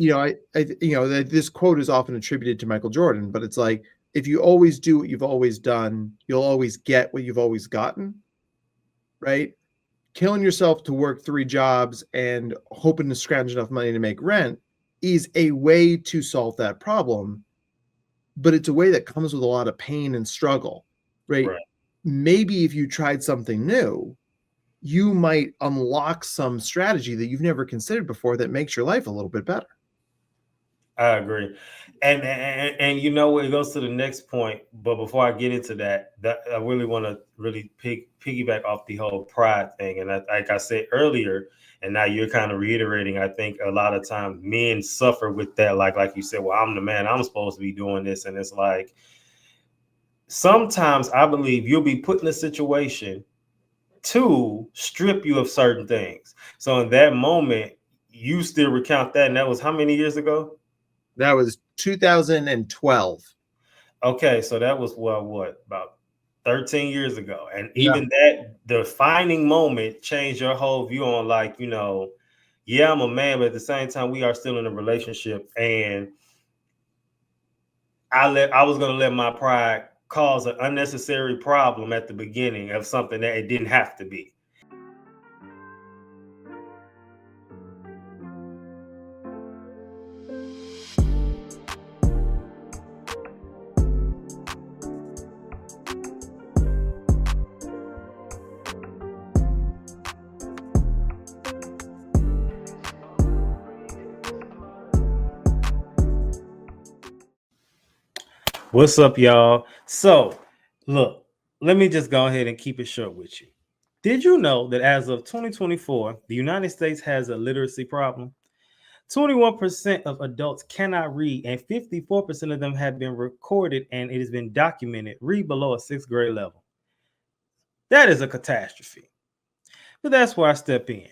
This quote is often attributed to Michael Jordan, but it's like, if you always do what you've always done, you'll always get what you've always gotten, right? Killing yourself to work 3 jobs and hoping to scrounge enough money to make rent is a way to solve that problem, but it's a way that comes with a lot of pain and struggle, right? Maybe if you tried something new, you might unlock some strategy that you've never considered before that makes your life a little bit better. I agree. And it goes to the next point. But before I get into that I really want to really piggyback off the whole pride thing. And like I said earlier, and now you're kind of reiterating, I think a lot of times men suffer with that. Like you said, well, I'm the man, I'm supposed to be doing this. And it's like, sometimes I believe you'll be put in a situation to strip you of certain things. So in that moment, you still recount that. And that was how many years ago? That was 2012. Okay, so that was what about 13 years ago. And even that defining moment changed your whole view on, like, yeah, I'm a man, but at the same time, we are still in a relationship. And I was gonna let my pride cause an unnecessary problem at the beginning of something that it didn't have to be. What's up, y'all? So, look, let me just go ahead and keep it short with you. Did you know that as of 2024, the United States has a literacy problem? 21% of adults cannot read, and 54% of them have been recorded, and it has been documented, read below a 6th grade level. That is a catastrophe. But that's where I step in.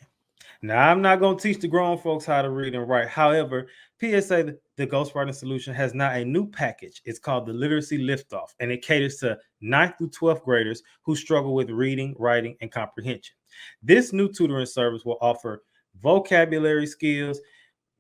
Now, I'm not going to teach the grown folks how to read and write. However, PSA, the Ghostwriting Solution, has now a new package. It's called the Literacy Liftoff, and it caters to 9th through 12th graders who struggle with reading, writing, and comprehension. This new tutoring service will offer vocabulary skills,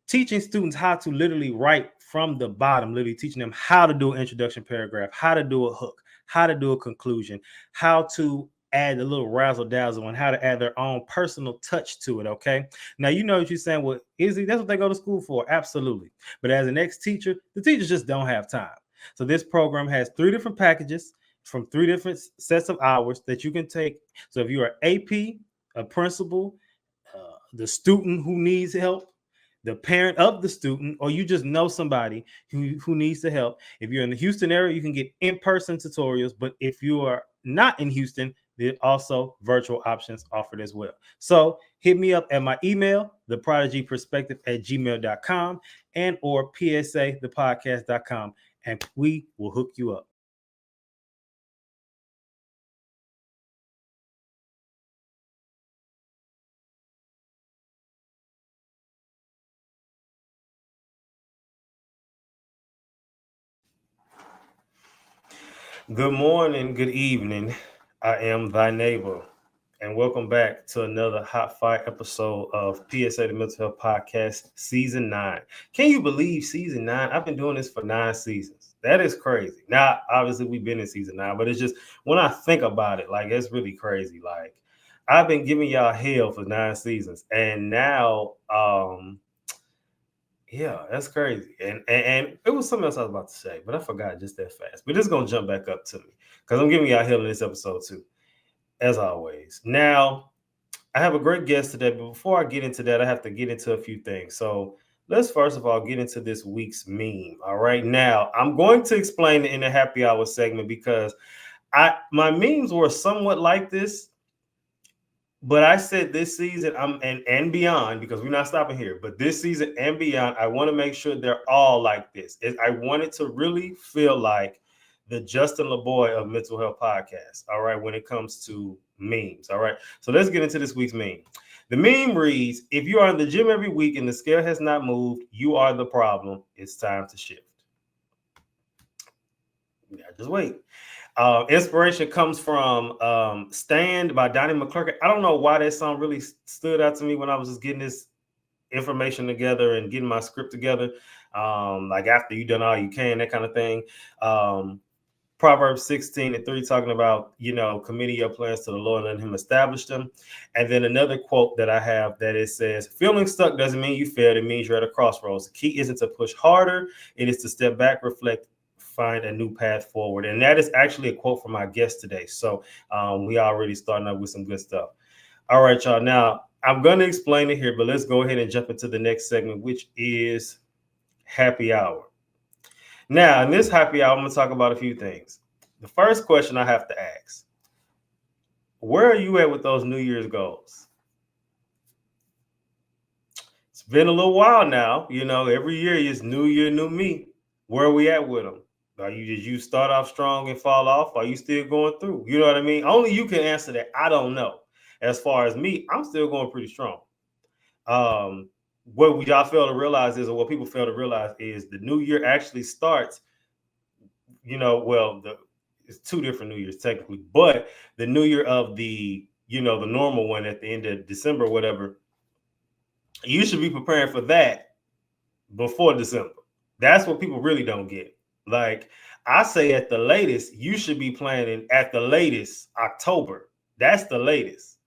teaching students how to literally write from the bottom, literally teaching them how to do an introduction paragraph, how to do a hook, how to do a conclusion, how to add a little razzle dazzle, and how to add their own personal touch to it. Okay. Now, you know what you're saying. Well, Izzy, that's what they go to school for. Absolutely. But as an ex-teacher, the teachers just don't have time. So this program has 3 different packages from 3 different sets of hours that you can take. So if you're an AP, a principal, the student who needs help, the parent of the student, or you just know somebody who needs the help. If you're in the Houston area, you can get in-person tutorials. But if you are not in Houston, there are also virtual options offered as well. So hit me up at my email, theprodigyperspective@gmail.com, and or psathepodcast.com, and we will hook you up. Good morning, good evening. I am thy neighbor, and welcome back to another hot fire episode of PSA the Mental Health Podcast, Season 9. Can you believe Season 9? I've been doing this for 9 seasons. That is crazy. Now, obviously, we've been in Season 9, but it's just, when I think about it, like, it's really crazy. Like, I've been giving y'all hell for 9 seasons, and now, yeah, that's crazy. And it was something else I was about to say, but I forgot just that fast. But it's going to jump back up to me because I'm giving y'all hell in this episode too, as always. Now, I have a great guest today, but before I get into that, I have to get into a few things. So let's first of all get into this week's meme. All right. Now, I'm going to explain it in the happy hour segment because my memes were somewhat like this. But I said this season, and beyond, because we're not stopping here, but this season and beyond, I want to make sure they're all like this. I want it to really feel like the Justin LeBoy of Mental Health Podcast, all right, when it comes to memes, all right? So let's get into this week's meme. The meme reads, if you are in the gym every week and the scale has not moved, you are the problem. It's time to shift. Yeah, just wait. Inspiration comes from Stand by Donnie McClurkin. I don't know why that song really stood out to me when I was just getting this information together and getting my script together. Like after you done all you can, that kind of thing. Proverbs 16:3 talking about, committing your plans to the Lord and letting him establish them. And then another quote that I have that it says, feeling stuck doesn't mean you failed. It means you're at a crossroads. The key isn't to push harder. It is to step back, reflect, find a new path forward. And that is actually a quote from our guest today. So we already starting up with some good stuff. All right, y'all. Now I'm going to explain it here, but let's go ahead and jump into the next segment, which is happy hour. Now, in this happy hour, I'm going to talk about a few things. The first question I have to ask, where are you at with those New Year's goals? It's been a little while now. Every year is new year, new me. Where are we at with them? Did you start off strong and fall off? Are you still going through? You know what I mean? Only you can answer that. I don't know. As far as me, I'm still going pretty strong. What y'all fail to realize is, or what people fail to realize is, the new year actually starts, it's 2 different New Years technically, but the New Year of the normal one at the end of December, whatever, you should be preparing for that before December. That's what people really don't get. Like I say, at the latest, you should be planning at the latest October. That's the latest,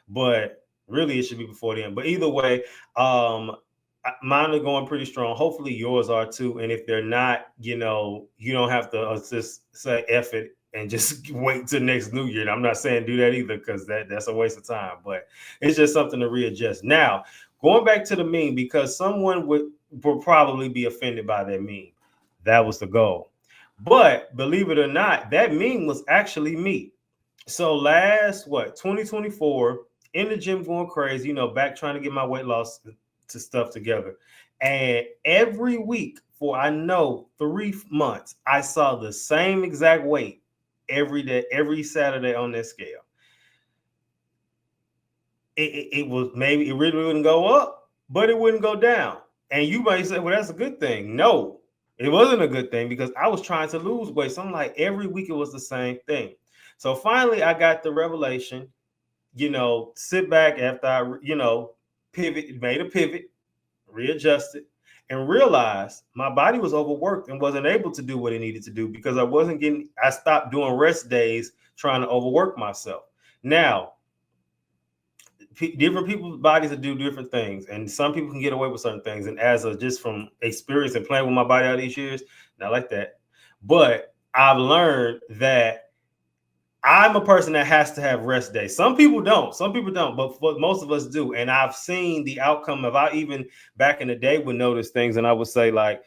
but really it should be before then. But either way, mine are going pretty strong. Hopefully yours are too. And if they're not, you don't have to just say F it and just wait till next New Year. And I'm not saying do that either, because that's a waste of time, but it's just something to readjust. Now, going back to the meme, because someone would probably be offended by that meme. That was the goal. But believe it or not, that meme was actually me. So last 2024, in the gym going crazy, back trying to get my weight loss to stuff together. And every week for 3 months, I saw the same exact weight every day, every Saturday on that scale. It really wouldn't go up, but it wouldn't go down. And you might say, well, that's a good thing. No, it wasn't a good thing, because I was trying to lose weight. So I'm like, every week it was the same thing. So finally I got the revelation, sit back after I, made a pivot, readjusted, and realized my body was overworked and wasn't able to do what it needed to do, because I stopped doing rest days trying to overwork myself. Now, different people's bodies do different things, and some people can get away with certain things. And just from experience and playing with my body all these years, not like that. But I've learned that I'm a person that has to have rest days. Some people don't, but most of us do. And I've seen the outcome of, I even back in the day would notice things, and I would say, like,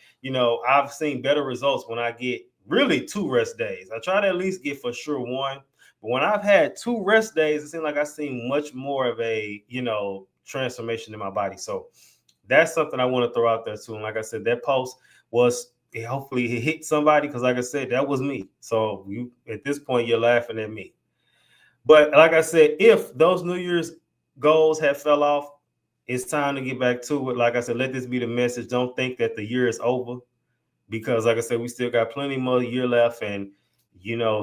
I've seen better results when I get really 2 rest days. I try to at least get for sure 1. But when I've had 2 rest days, it seems like I've seen much more of a, transformation in my body. So that's something I want to throw out there too. And like I said, that post was, hopefully it hit somebody, because like I said, that was me. So you, at this point, you're laughing at me. But like I said, if those New Year's goals have fell off, it's time to get back to it. Like I said, let this be the message. Don't think that the year is over, because like I said, we still got plenty more year left. And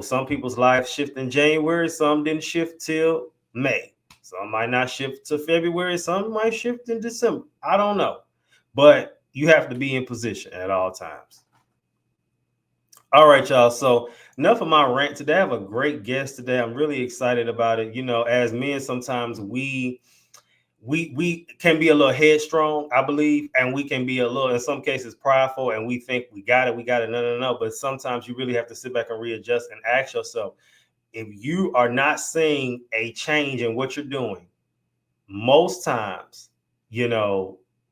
some people's lives shift in January, some didn't shift till May, some might not shift to February, some might shift in December. I don't know, but you have to be in position at all times. All right, y'all. So enough of my rant today. I have a great guest today. I'm really excited about it. As men, sometimes we can be a little headstrong, I believe, and we can be a little, in some cases, prideful, and we think we got it. No. But sometimes you really have to sit back and readjust and ask yourself, if you are not seeing a change in what you're doing, most times,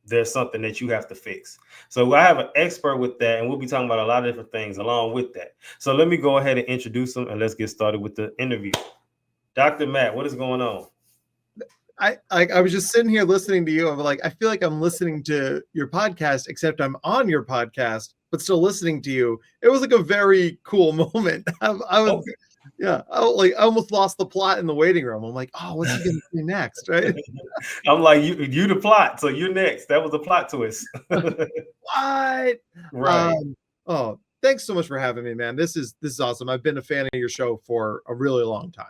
there's something that you have to fix. So I have an expert with that, and we'll be talking about a lot of different things along with that. So let me go ahead and introduce him, and let's get started with the interview. Dr. Matt, what is going on? I was just sitting here listening to you. I'm like, I feel like I'm listening to your podcast, except I'm on your podcast, but still listening to you. It was like a very cool moment. I was, yeah, I almost lost the plot in the waiting room. I'm like, oh, what's he going to do next, right? I'm like, you the plot, so you're next. That was a plot twist. What? Right. Thanks so much for having me, man. This is awesome. I've been a fan of your show for a really long time.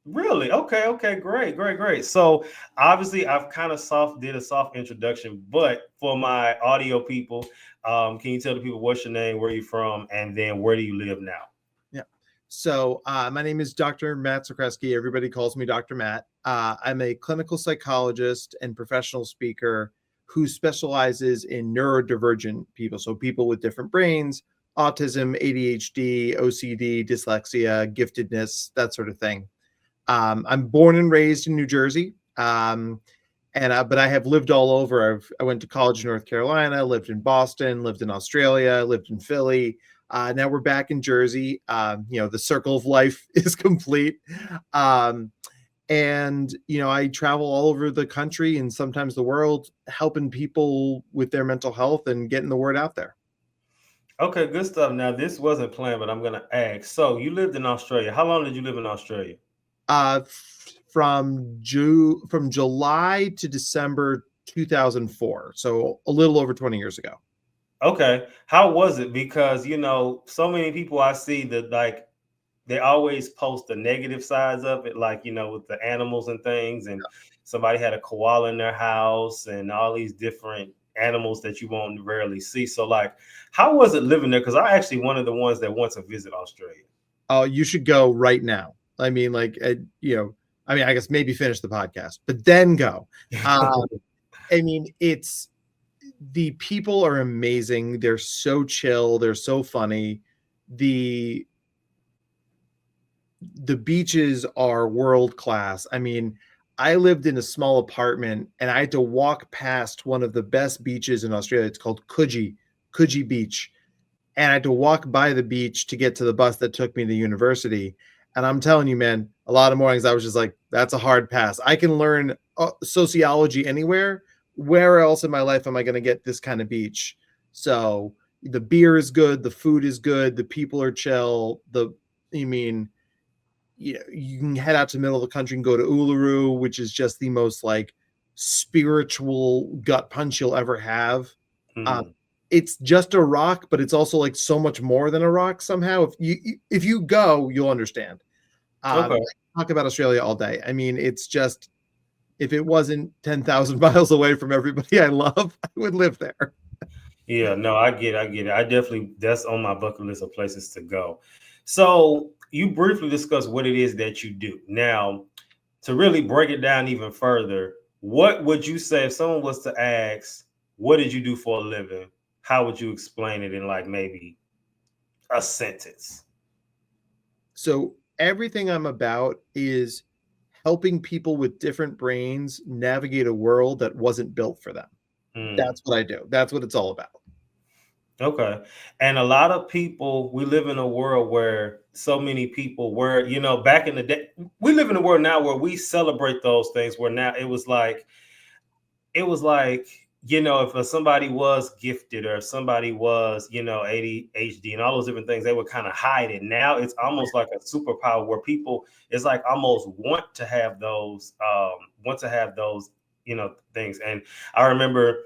Really? Okay, okay, great, great, great. So obviously I've kind of did a soft introduction, but for my audio people, can you tell the people what's your name, where you from, and then where do you live now? Yeah. So my name is Dr. Matt Zakreski. Everybody calls me Dr. Matt. I'm a clinical psychologist and professional speaker who specializes in neurodivergent people. So people with different brains, autism, ADHD, OCD, dyslexia, giftedness, that sort of thing. I'm born and raised in New Jersey. But I have lived all over. I went to college in North Carolina, lived in Boston, lived in Australia, lived in Philly. Now we're back in Jersey. The circle of life is complete. Um, I travel all over the country and sometimes the world, helping people with their mental health and getting the word out there. Okay, good stuff. Now this wasn't planned, but I'm gonna ask. So you lived in Australia. How long did you live in Australia? From July to December 2004, so a little over 20 years ago. Okay. How was it? Because so many people I see that like they always post the negative sides of it, like with the animals and things, and somebody had a koala in their house and all these different animals that you won't rarely see. So like, how was it living there? Because I actually one of the ones that want to visit Australia. Oh, you should go right now. I mean, I guess maybe finish the podcast, but then go. It's the people are amazing. They're so chill. They're so funny. The beaches are world class. I lived in a small apartment and I had to walk past one of the best beaches in Australia. It's called Coogee Beach. And I had to walk by the beach to get to the bus that took me to university. And I'm telling you, man, a lot of mornings I was just like, that's a hard pass. I can learn sociology anywhere. Where else in my life am I going to get this kind of beach? So the beer is good, the food is good, the people are chill. You can head out to the middle of the country and go to Uluru, which is just the most like spiritual gut punch you'll ever have. Um, Mhm. it's just a rock, but it's also like so much more than a rock somehow. If you go, you'll understand. I Okay. talk about Australia all day. It's just, if it wasn't 10,000 miles away from everybody I love, I would live there. Yeah, no, I get it. I get it. I definitely, that's on my bucket list of places to go. So you briefly discussed what it is that you do. Now, to really break it down even further, what would you say if someone was to ask, what did you do for a living? How would you explain it in like maybe a sentence? So everything I'm about is helping people with different brains navigate a world that wasn't built for them. Hmm. That's what I do. That's what it's all about. Okay. And a lot of people, we live in a world where so many people were, back in the day, we live in a world now where we celebrate those things where now it was like if somebody was gifted or somebody was ADHD and all those different things, they would kind of hide it. Now it's almost like a superpower where people, it's like almost want to have those things. And I remember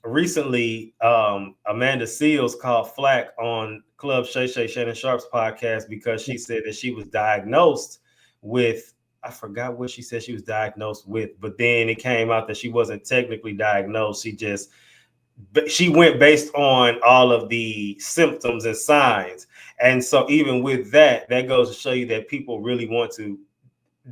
recently Amanda Seals called flack on Club Shannon Sharp's podcast because she said that she was diagnosed with, I forgot what she said she was diagnosed with, but then it came out that she wasn't technically diagnosed. She went based on all of the symptoms and signs. And so even with that goes to show you that people really want to,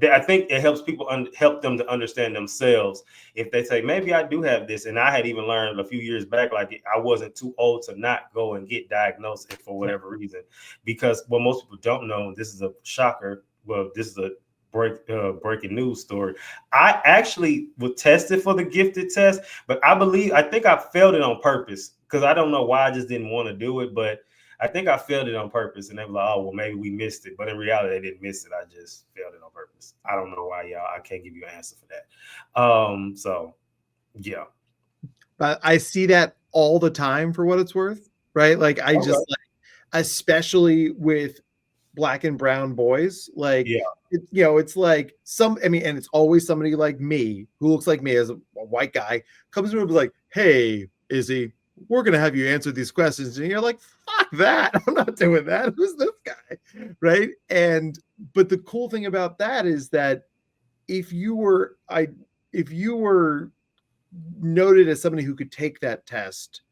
I think it helps people help them to understand themselves. If they say, maybe I do have this. And I had even learned a few years back, like I wasn't too old to not go and get diagnosed for whatever reason, because what most people don't know, this is a shocker. Well, this is a breaking news story. I actually was tested for the gifted test, but I think I failed it on purpose because I don't know why, I just didn't want to do it. But I think I failed it on purpose, and they were like, "Oh, well, maybe we missed it." But in reality, they didn't miss it. I just failed it on purpose. I don't know why, y'all. I can't give you an answer for that. So yeah. But I see that all the time for what it's worth, right? Like I just Okay. especially with black and brown boys, like Yeah. it's like and it's always somebody like me who looks like me as a white guy comes to me and be like, "Hey, Izzy, we're going to have you answer these questions. And you're like, fuck that. I'm not doing that. Who's this guy? Right. But the cool thing about that is that if you were noted as somebody who could take that test,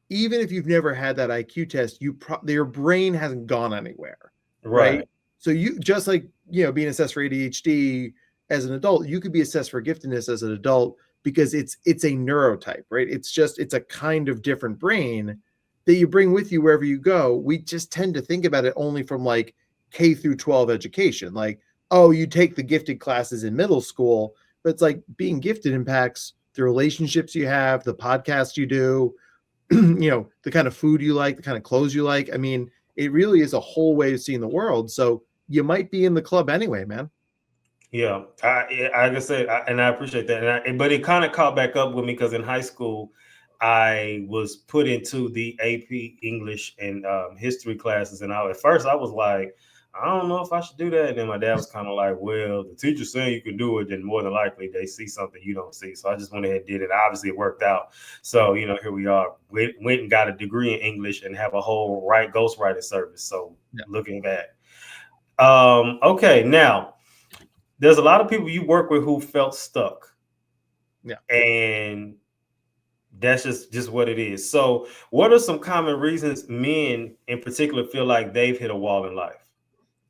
even if you've never had that IQ test, your brain hasn't gone anywhere. Right. So you, just like, being assessed for ADHD as an adult, you could be assessed for giftedness as an adult, because it's a neurotype, right? It's a kind of different brain that you bring with you wherever you go. We just tend to think about it only from like K through 12 education. Like, oh, you take the gifted classes in middle school, but it's like being gifted impacts the relationships you have, the podcast you do, the kind of food you like, the kind of clothes you like. I mean, it really is a whole way of seeing the world. So you might be in the club anyway, man. Yeah, like I said, and I appreciate that. But it kind of caught back up with me because in high school, I was put into the AP English and history classes, and at first I was like, I don't know if I should do that. And then my dad was kind of like, well, the teacher's saying you can do it, then more than likely they see something you don't see. So I just went ahead and did it. Obviously, it worked out. So here we are. Went and got a degree in English and have a whole ghostwriting service. So looking at that. Okay, now. There's a lot of people you work with who felt stuck. Yeah. And that's just what it is. So what are some common reasons men in particular feel like they've hit a wall in life?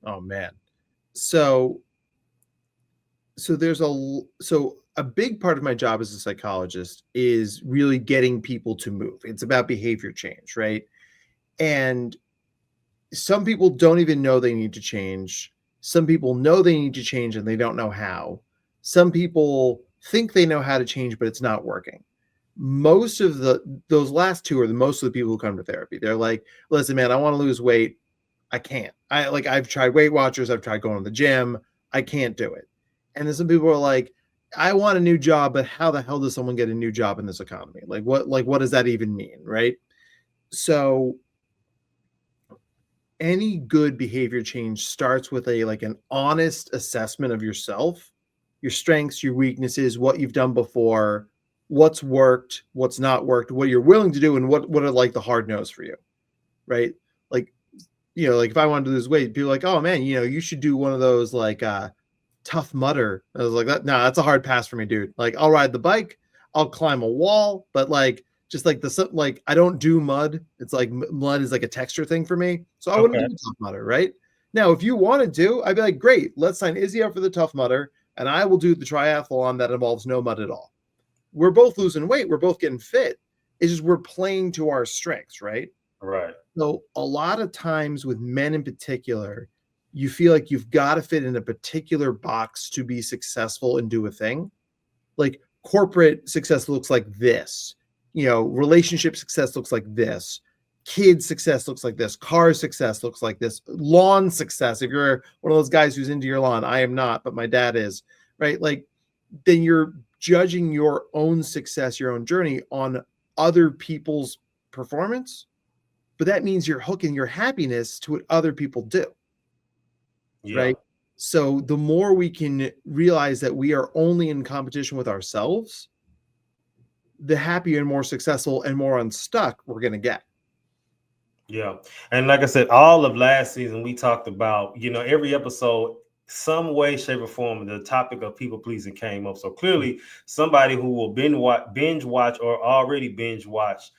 Oh man. So a big part of my job as a psychologist is really getting people to move. It's about behavior change, right? And some people don't even know they need to change. Some people know they need to change and they don't know how. Some people think they know how to change, but it's not working. Most of those last two are most of the people who come to therapy. They're like, listen, man, I want to lose weight. I can't. I've tried Weight Watchers. I've tried going to the gym. I can't do it. And then some people are like, I want a new job, but how the hell does someone get a new job in this economy? What does that even mean? Right. So any good behavior change starts with an honest assessment of yourself, your strengths, your weaknesses, what you've done before, what's worked, what's not worked, what you're willing to do, and what are like the hard no's for you, right? Like if I wanted to lose weight, people are like, oh man, you should do one of those Tough Mudder. I was like, nah, that's a hard pass for me, dude. Like, I'll ride the bike, I'll climb a wall, but just I don't do mud. It's like mud is like a texture thing for me. So I wouldn't do Tough Mudder, right? Now, if you wanted to, I'd be like, great, let's sign Izzy up for the Tough Mudder, and I will do the triathlon that involves no mud at all. We're both losing weight. We're both getting fit. It's just we're playing to our strengths, right? Right. So a lot of times with men in particular, you feel like you've got to fit in a particular box to be successful and do a thing. Like corporate success looks like this. Relationship success looks like this. Kid success looks like this. Car success looks like this. Lawn success. If you're one of those guys who's into your lawn, I am not, but my dad is, right? Then you're judging your own success, your own journey on other people's performance. But that means you're hooking your happiness to what other people do. Yeah. Right. So the more we can realize that we are only in competition with ourselves, the happier and more successful and more unstuck we're going to get. Yeah. And like I said, all of last season, we talked about, every episode, some way, shape, or form, the topic of people pleasing came up. So clearly somebody who will binge watch or already binge watch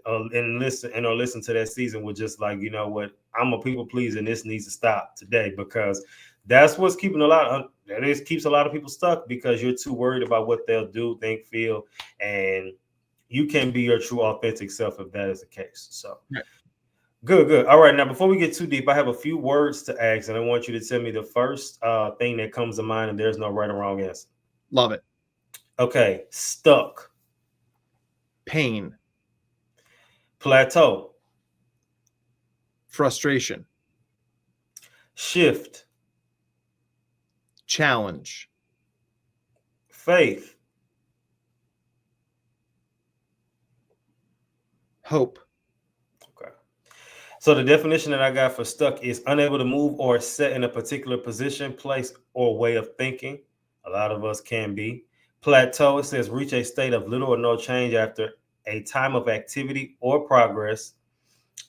and listen to that season was just like, you know what, I'm a people pleaser and this needs to stop today, because that's what's keeps a lot of people stuck, because you're too worried about what they'll do, think, feel, and you can be your true authentic self if that is the case. So right. Good. All right. Now, before we get too deep, I have a few words to ask, and I want you to tell me the first thing that comes to mind, and there's no right or wrong answer. Love it. Okay. Stuck. Pain. Plateau. Frustration. Shift. Challenge. Faith. Hope. Okay. So the definition that I got for stuck is unable to move or set in a particular position, place, or way of thinking. A lot of us can be. Plateau, it says reach a state of little or no change after a time of activity or progress.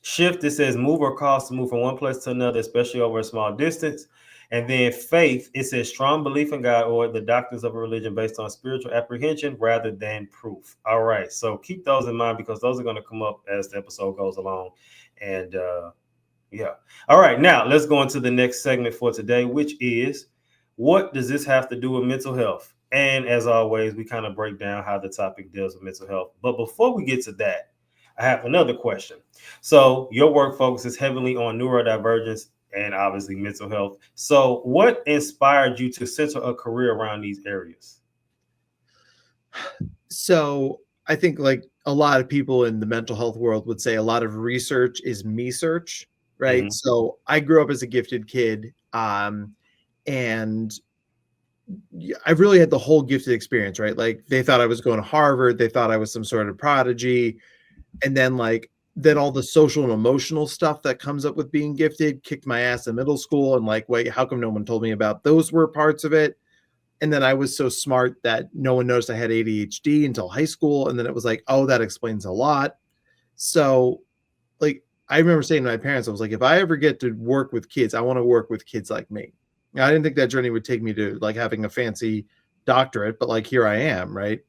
Shift, it says move or cause to move from one place to another, especially over a small distance. And then faith, it says strong belief in God or the doctrines of a religion based on spiritual apprehension rather than proof. All right. So keep those in mind because those are going to come up as the episode goes along. And yeah. All right. Now let's go into the next segment for today, which is what does this have to do with mental health? And as always, we kind of break down how the topic deals with mental health. But before we get to that, I have another question. So your work focuses heavily on neurodivergence and obviously mental health. So what inspired you to center a career around these areas? So I think like a lot of people in the mental health world would say a lot of research is me search, right? Mm-hmm. So I grew up as a gifted kid, and I really had the whole gifted experience, right? Like they thought I was going to Harvard, they thought I was some sort of prodigy, and then all the social and emotional stuff that comes up with being gifted kicked my ass in middle school, and like, wait, how come no one told me about those were parts of it? And then I was so smart that no one noticed I had ADHD until high school, and then it was like, oh, that explains a lot. So like I remember saying to my parents, I was like, if I ever get to work with kids, I want to work with kids like me. I didn't think that journey would take me to like having a fancy doctorate, but like here I am, right?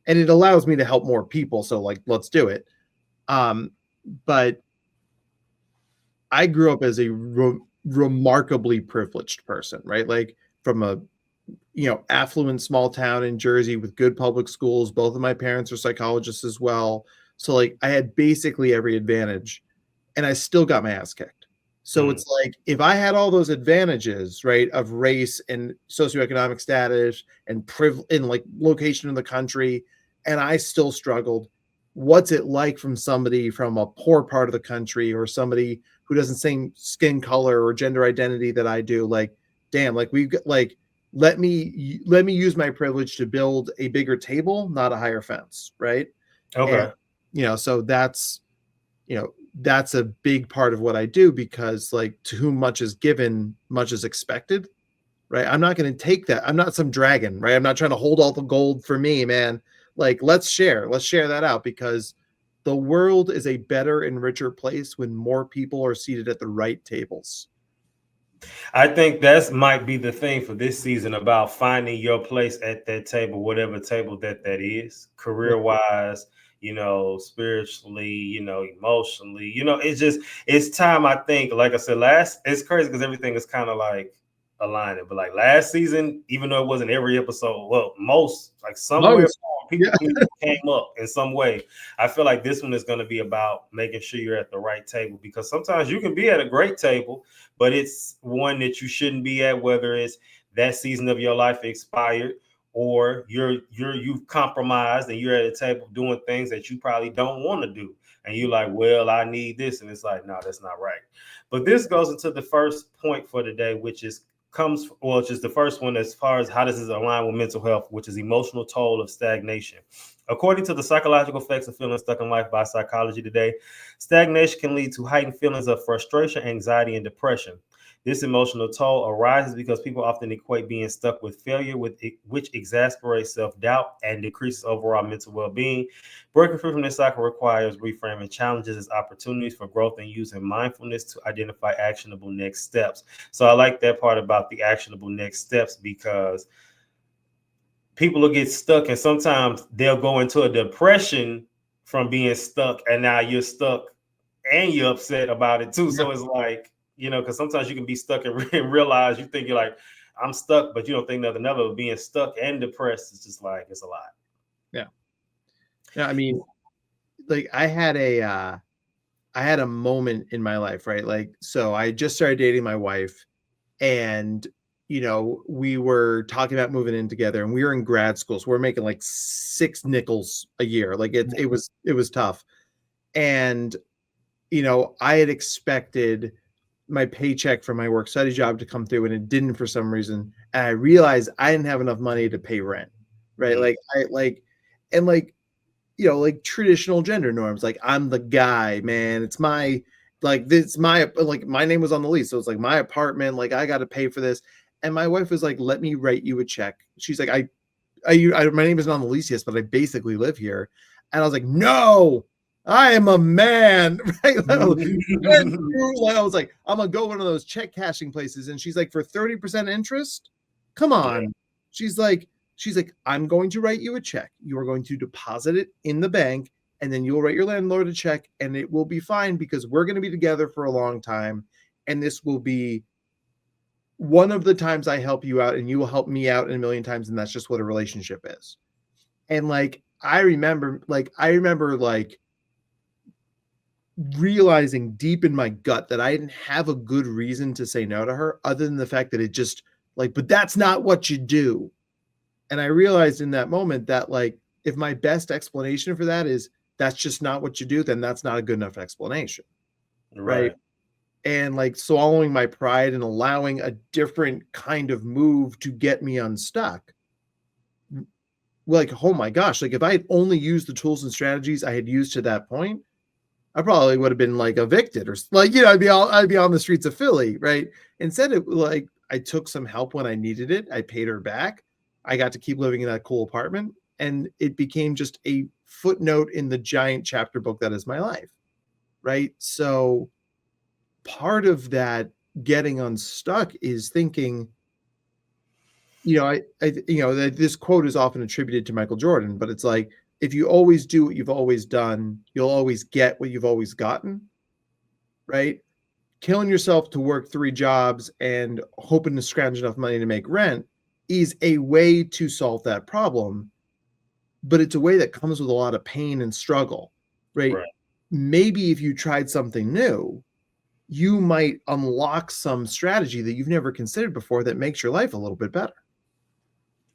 And it allows me to help more people. So like, let's do it. But I grew up as a remarkably privileged person, right? Like from a affluent small town in Jersey with good public schools. Both of my parents are psychologists as well. So like I had basically every advantage and I still got my ass kicked. So it's like if I had all those advantages, right, of race and socioeconomic status and in like location in the country, and I still struggled, what's it like from somebody from a poor part of the country or somebody who doesn't same skin color or gender identity that I do? Like, damn, like we've got like let me use my privilege to build a bigger table, not a higher fence, right? Okay. And so that's a big part of what I do because like to whom much is given, much is expected, right? I'm not going to take that. I'm not some dragon, right? I'm not trying to hold all the gold for me, man. Like let's share that out because the world is a better and richer place when more people are seated at the right tables. I think that might be the thing for this season about finding your place at that table, whatever table that is, career wise, spiritually, emotionally, it's time. I think, like I said, it's crazy because everything is kind of like aligning, but like last season, even though it wasn't every episode, well, most like somewhere people came up in some way. I feel like this one is going to be about making sure you're at the right table because sometimes you can be at a great table, but it's one that you shouldn't be at, whether it's that season of your life expired or you've compromised and you're at a table doing things that you probably don't want to do. And you're like, well, I need this. And it's like, no, that's not right. But this goes into the first point for today, which is just the first one as far as how does this align with mental health, which is emotional toll of stagnation. According to the psychological effects of feeling stuck in life by Psychology Today, stagnation can lead to heightened feelings of frustration, anxiety, and depression. This emotional toll arises because people often equate being stuck with failure, which exasperates self-doubt and decreases overall mental well-being. Breaking free from this cycle requires reframing challenges as opportunities for growth and using mindfulness to identify actionable next steps. So I like that part about the actionable next steps because people will get stuck and sometimes they'll go into a depression from being stuck, and now you're stuck and you're upset about it too. Yeah. So it's like, because sometimes you can be stuck and realize you think you're like, I'm stuck, but you don't think nothing of it. Being stuck and depressed is just like, it's a lot. Yeah. Yeah. I mean, like I had a moment in my life, right? Like, so I just started dating my wife and, we were talking about moving in together and we were in grad school. So we're making like 6 nickels a year. Like it was tough. And, I had expected my paycheck from my work study job to come through and it didn't for some reason. And I realized I didn't have enough money to pay rent. Right. Like like traditional gender norms. Like I'm the guy, man. It's my my name was on the lease. So it's like my apartment. Like I got to pay for this. And my wife was like, let me write you a check. She's like, my name isn't on the lease, yes, but I basically live here. And I was like, no, I am a man. Right. I was like, I'm gonna go one of those check cashing places. And she's like, for 30% interest? Come on. Yeah. She's like, I'm going to write you a check. You are going to deposit it in the bank, and then you'll write your landlord a check, and it will be fine because we're going to be together for a long time. And this will be one of the times I help you out, and you will help me out in a million times. And that's just what a relationship is. And like, I remember realizing deep in my gut that I didn't have a good reason to say no to her other than the fact that it just like, but that's not what you do. And I realized in that moment that like, if my best explanation for that is that's just not what you do, then that's not a good enough explanation. Right. And like swallowing my pride and allowing a different kind of move to get me unstuck. Like, oh my gosh, like if I had only used the tools and strategies I had used to that point, I probably would have been like evicted or like, I'd be on the streets of Philly. Right. Instead, it like I took some help when I needed it. I paid her back. I got to keep living in that cool apartment, and it became just a footnote in the giant chapter book that is my life. Right. So part of that getting unstuck is thinking, that this quote is often attributed to Michael Jordan, but it's like, if you always do what you've always done, you'll always get what you've always gotten. Right. Killing yourself to work 3 jobs and hoping to scrounge enough money to make rent is a way to solve that problem, but it's a way that comes with a lot of pain and struggle. Right. Maybe if you tried something new, you might unlock some strategy that you've never considered before that makes your life a little bit better.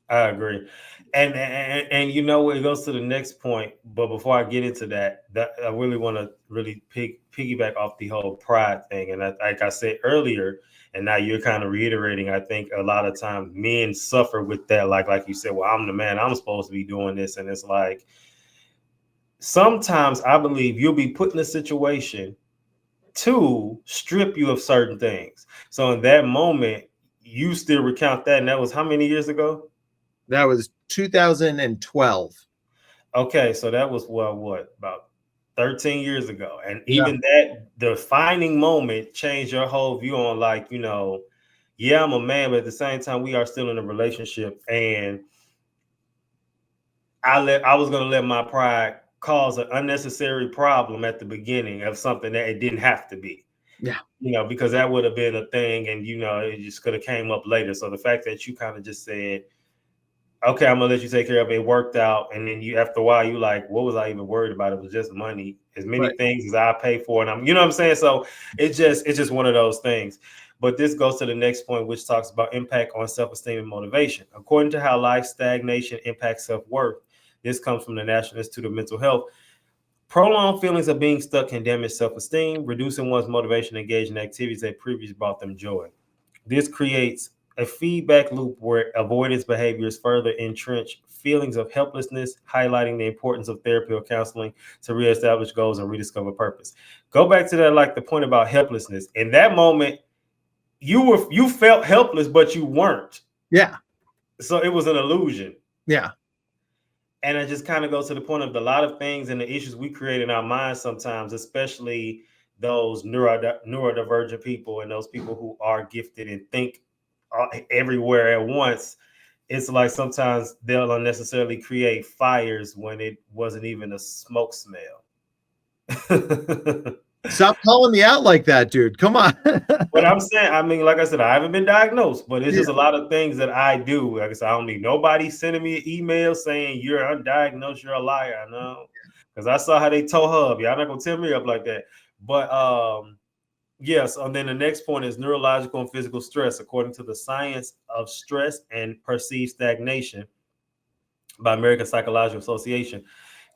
I agree. And you know what, it goes to the next point. But before I get into that I really want to really piggyback off the whole pride thing. And like I said earlier, and now you're kind of reiterating, I think a lot of times men suffer with that. Like you said, well, I'm the man, I'm supposed to be doing this. And it's like, sometimes I believe you'll be put in a situation to strip you of certain things. So in that moment, you still recount that. And that was how many years ago? That was 2012. Okay, so that was what about 13 years ago. And even that defining moment changed your whole view on like, yeah, I'm a man, but at the same time, we are still in a relationship. And I was gonna let my pride cause an unnecessary problem at the beginning of something that it didn't have to be. Yeah. Because that would have been a thing, and it just could have came up later. So the fact that you kind of just said, okay, I'm gonna let you take care of it. It worked out, and then you, after a while, you like, what was I even worried about? It was just money. As many things as I pay for, and I'm, what I'm saying. So it's just one of those things. But this goes to the next point, which talks about impact on self-esteem and motivation. According to how life stagnation impacts self-worth, this comes from the National Institute of Mental Health. Prolonged feelings of being stuck can damage self-esteem, reducing one's motivation to engage in activities that previously brought them joy. This creates a feedback loop where avoidance behaviors further entrench feelings of helplessness, highlighting the importance of therapy or counseling to reestablish goals and rediscover purpose. Go back to that, like the point about helplessness. In that moment, you felt helpless, but you weren't. Yeah. So it was an illusion. Yeah. And it just kind of goes to the point of a lot of things and the issues we create in our minds sometimes, especially those neurodivergent people and those people who are gifted and think everywhere at once. It's like sometimes they'll unnecessarily create fires when it wasn't even a smoke smell. Stop calling me out like that, dude. Come on. But I'm saying, I mean, like I said, I haven't been diagnosed, but it's just a lot of things that I do. Like I said, I don't need nobody sending me an email saying you're undiagnosed, you're a liar. I know, because I saw how they told Hub. Y'all not gonna tear me up like that. But yes. And then the next point is neurological and physical stress, according to the Science of Stress and Perceived Stagnation by American Psychological Association.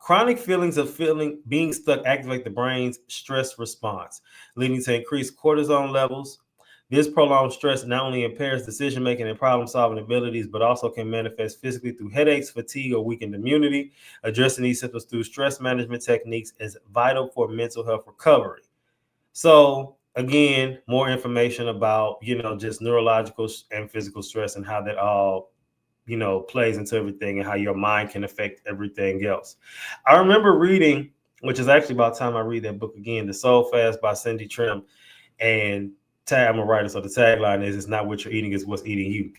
Chronic feelings of being stuck activate the brain's stress response, leading to increased cortisol levels. This prolonged stress not only impairs decision-making and problem-solving abilities, but also can manifest physically through headaches, fatigue, or weakened immunity. Addressing these symptoms through stress management techniques is vital for mental health recovery. So again, more information about, just neurological and physical stress and how that all, plays into everything and how your mind can affect everything else. I remember reading, which is actually about time I read that book again, The Soul Fast by Cindy Trim. And I'm a writer, so the tagline is, it's not what you're eating, it's what's eating you.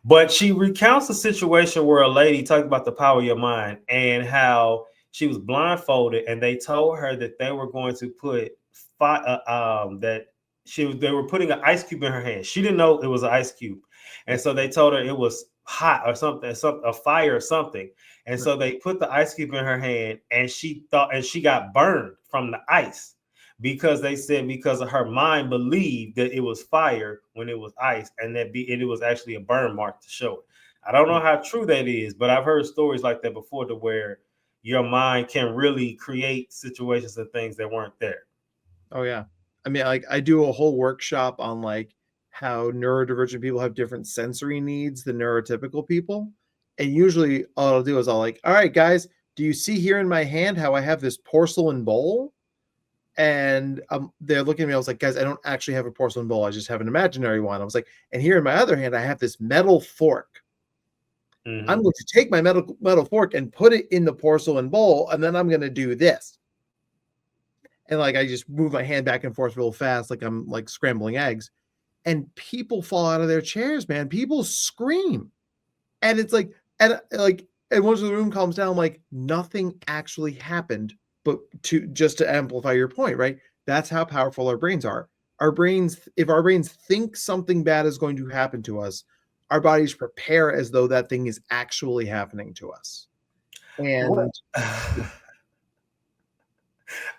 But she recounts a situation where a lady talked about the power of your mind and how she was blindfolded and they told her that they were going to put they were putting an ice cube in her hand. She didn't know it was an ice cube. And so they told her it was hot or something, a fire or something. And so they put the ice cube in her hand and she got burned from the ice because they said because of her mind believed that it was fire when it was ice and it was actually a burn mark to show it. I don't know how true that is, but I've heard stories like that before to where your mind can really create situations and things that weren't there. Oh yeah. I mean, like I do a whole workshop on like how neurodivergent people have different sensory needs than neurotypical people. And usually all I'll do is all right, guys, do you see here in my hand how I have this porcelain bowl? And they're looking at me. I was like, guys, I don't actually have a porcelain bowl. I just have an imaginary one. I was like, and here in my other hand, I have this metal fork. Mm-hmm. I'm going to take my metal fork and put it in the porcelain bowl, and then I'm going to do this. And like I just move my hand back and forth real fast, like I'm like scrambling eggs. And people fall out of their chairs, man. People scream. And it's like, and once the room calms down, I'm like, nothing actually happened. But to amplify your point, right? That's how powerful our brains are. If our brains think something bad is going to happen to us, our bodies prepare as though that thing is actually happening to us. And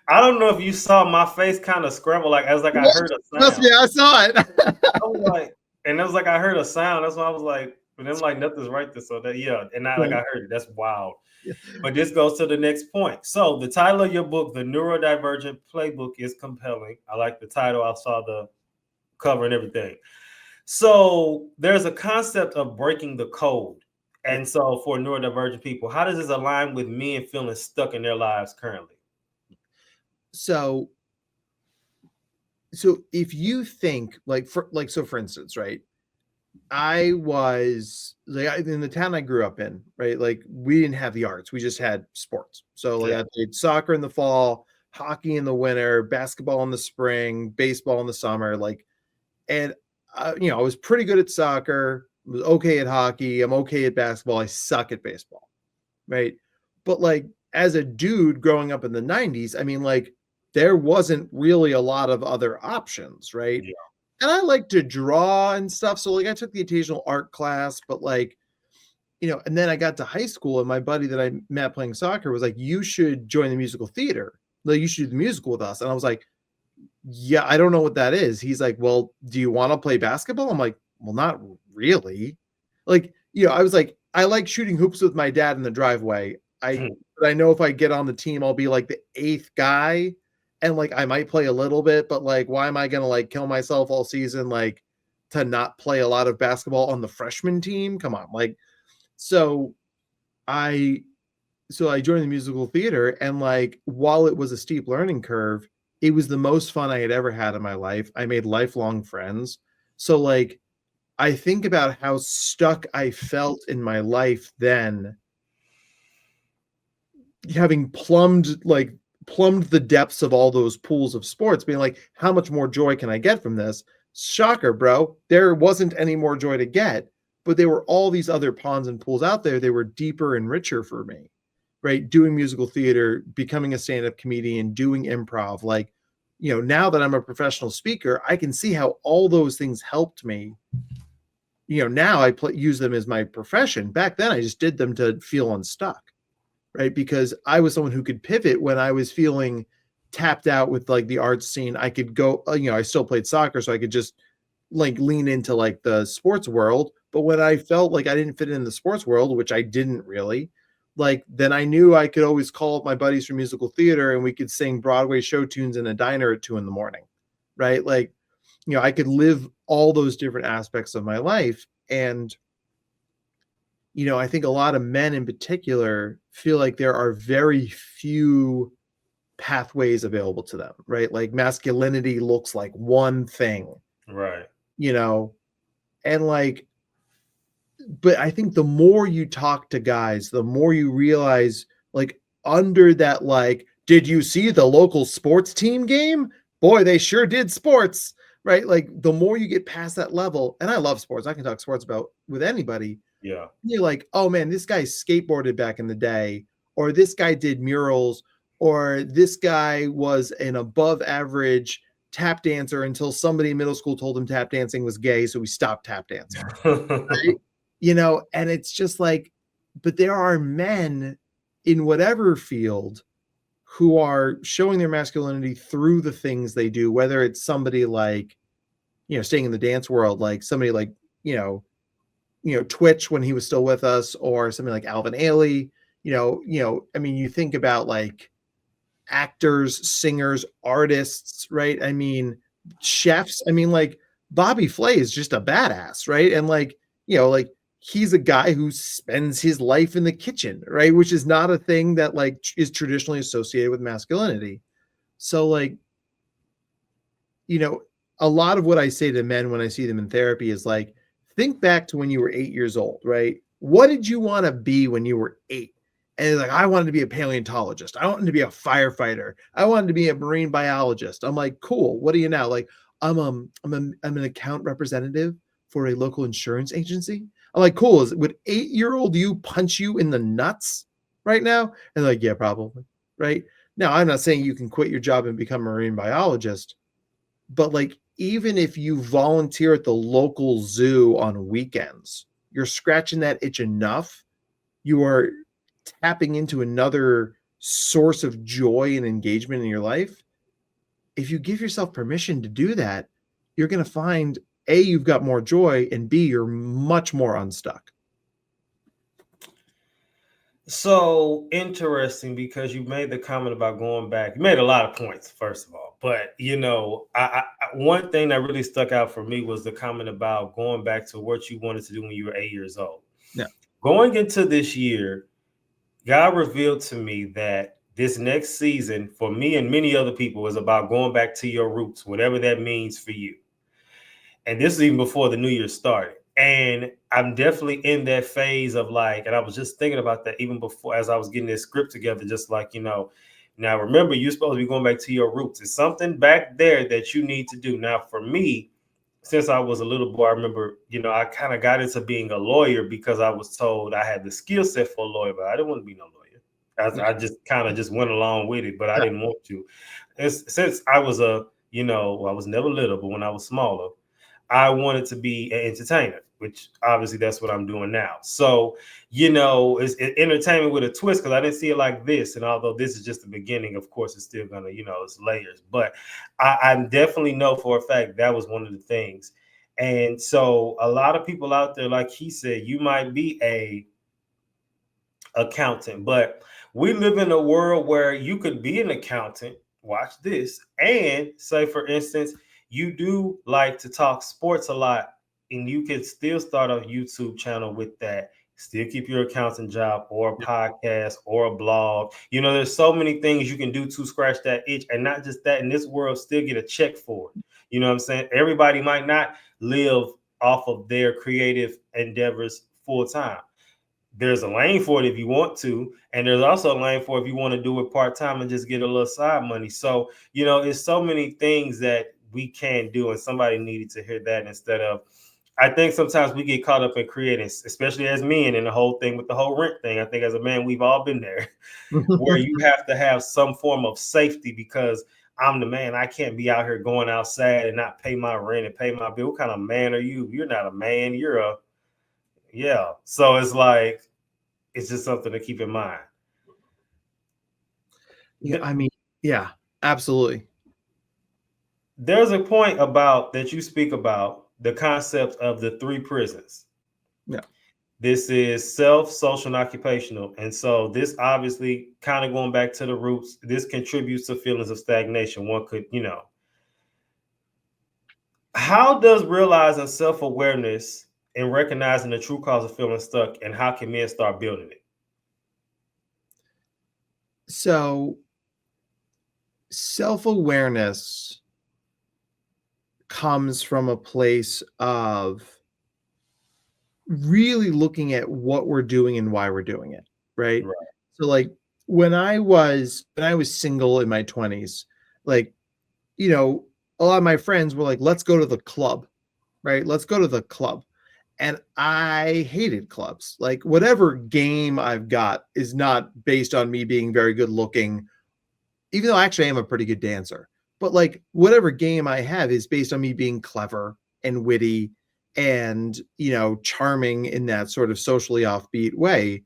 I don't know if you saw my face kind of scramble, like I heard a sound. Yeah, I saw it. I was like, and it was like I heard a sound. That's why I was like, and then like nothing's right there. So that and I heard it. That's wild. Yeah. But this goes to the next point. So the title of your book, The Neurodivergent Playbook, is compelling. I like the title. I saw the cover and everything. So there's a concept of breaking the code. And so for neurodivergent people, how does this align with men feeling stuck in their lives currently? So if you think for instance, right? I was like in the town I grew up in, right? Like we didn't have the arts, we just had sports. So like I played soccer in the fall, hockey in the winter, basketball in the spring, baseball in the summer. And I was pretty good at soccer, was okay at hockey, I'm okay at basketball, I suck at baseball, right? But like as a dude growing up in the 90s, I mean, like there wasn't really a lot of other options, right? Yeah. And I like to draw and stuff. So like I took the occasional art class, but like, and then I got to high school and my buddy that I met playing soccer was like, you should join the musical theater. Like you should do the musical with us. And I was like, yeah, I don't know what that is. He's like, well, do you want to play basketball? I'm like, well, not really. Like, I was like, I like shooting hoops with my dad in the driveway. But I know if I get on the team, I'll be like the 8th guy. And like I might play a little bit, but like why am I gonna like kill myself all season like to not play a lot of basketball on the freshman team? Come on. Like so I joined the musical theater, and like while it was a steep learning curve, it was the most fun I had ever had in my life. I made lifelong friends. So like I think about how stuck I felt in my life then, having plumbed the depths of all those pools of sports, being like, how much more joy can I get from this? Shocker, bro. There wasn't any more joy to get, but there were all these other ponds and pools out there. They were deeper and richer for me, right? Doing musical theater, becoming a stand-up comedian, doing improv. Like, now that I'm a professional speaker, I can see how all those things helped me. Now I use them as my profession. Back then, I just did them to feel unstuck. Right. Because I was someone who could pivot when I was feeling tapped out with like the arts scene. I could go, I still played soccer, so I could just like lean into like the sports world. But when I felt like I didn't fit in the sports world, which I didn't really, like, then I knew I could always call up my buddies from musical theater and we could sing Broadway show tunes in a diner at 2 a.m. Right. Like, I could live all those different aspects of my life. And I think a lot of men in particular feel like there are very few pathways available to them, right? Like masculinity looks like one thing, right? And like, but I think the more you talk to guys, the more you realize, like, under that, like, did you see the local sports team game? Boy, they sure did sports, right? Like, the more you get past that level, and I love sports, I can talk sports about with anybody. Yeah. You're like, oh man, this guy skateboarded back in the day, or this guy did murals, or this guy was an above average tap dancer until somebody in middle school told him tap dancing was gay, so he stopped tap dancing. Right? And it's just like, but there are men in whatever field who are showing their masculinity through the things they do, whether it's somebody like, staying in the dance world, like somebody like, Twitch when he was still with us, or something like Alvin Ailey. I mean, you think about like actors, singers, artists, right? I mean, chefs. I mean, like Bobby Flay is just a badass, right? And like he's a guy who spends his life in the kitchen, right? Which is not a thing that like is traditionally associated with masculinity. So like, you know, a lot of what I say to men when I see them in therapy is like, think back to when you were 8 years old, right? What did you want to be when you were 8? And it's like, I wanted to be a paleontologist. I wanted to be a firefighter. I wanted to be a marine biologist. I'm like, cool. What are you now? Like, I'm an account representative for a local insurance agency. I'm like, cool. Would 8-year-old you punch you in the nuts right now? And they're like, yeah, probably. Right now, I'm not saying you can quit your job and become a marine biologist, but like, even if you volunteer at the local zoo on weekends, you're scratching that itch enough. You are tapping into another source of joy and engagement in your life. If you give yourself permission to do that, you're going to find A, you've got more joy, and B, you're much more unstuck. So interesting, because you made the comment about going back. You made a lot of points, first of all, but one thing that really stuck out for me was the comment about going back to what you wanted to do when you were 8 years old. Yeah. Going into this year, God revealed to me that this next season for me and many other people is about going back to your roots, whatever that means for you. And this is even before the new year started. And I'm definitely in that phase of like, and I was just thinking about that even before, as I was getting this script together, just like, now remember, you're supposed to be going back to your roots. It's something back there that you need to do. Now, for me, since I was a little boy, I remember, I kind of got into being a lawyer because I was told I had the skill set for a lawyer, but I didn't want to be no lawyer. I just kind of just went along with it, but I didn't want to. Since I was I was never little, but when I was smaller, I wanted to be an entertainer, which obviously that's what I'm doing now. So, it's entertainment with a twist, because I didn't see it like this. And although this is just the beginning, of course, it's still gonna, it's layers. But I definitely know for a fact that was one of the things. And so a lot of people out there, like he said, you might be a accountant, but we live in a world where you could be an accountant, watch this, and say, for instance, you do like to talk sports a lot, and you can still start a YouTube channel with that, still keep your accountant job, or a podcast, or a blog. There's so many things you can do to scratch that itch, and not just that, in this world, still get a check for it. You know what I'm saying? Everybody might not live off of their creative endeavors full time. There's a lane for it if you want to, and there's also a lane for if you want to do it part-time and just get a little side money. So, it's so many things that we can do, and somebody needed to hear that. Instead of, I think sometimes we get caught up in creating, especially as men, and the whole thing with the whole rent thing. I think as a man, we've all been there, where you have to have some form of safety, because I'm the man. I can't be out here going outside and not pay my rent and pay my bill. What kind of man are you? You're not a man. Yeah. So it's like, it's just something to keep in mind. Yeah, I mean, yeah, absolutely. There's a point about that you speak about the concept of the 3 prisons. Yeah. This is self, social, and occupational. And so this obviously, kind of going back to the roots, this contributes to feelings of stagnation. One could, how does realizing self-awareness and recognizing the true cause of feeling stuck, and how can men start building it? So self-awareness comes from a place of really looking at what we're doing and why we're doing it, right? Right. So like when I was single in my 20s, like, you know, a lot of my friends were like, let's go to the club, right? Let's go to the club. And I hated clubs. Like whatever game I've got is not based on me being very good looking, even though actually I am a pretty good dancer. But like whatever game I have is based on me being clever and witty and, you know, charming in that sort of socially offbeat way.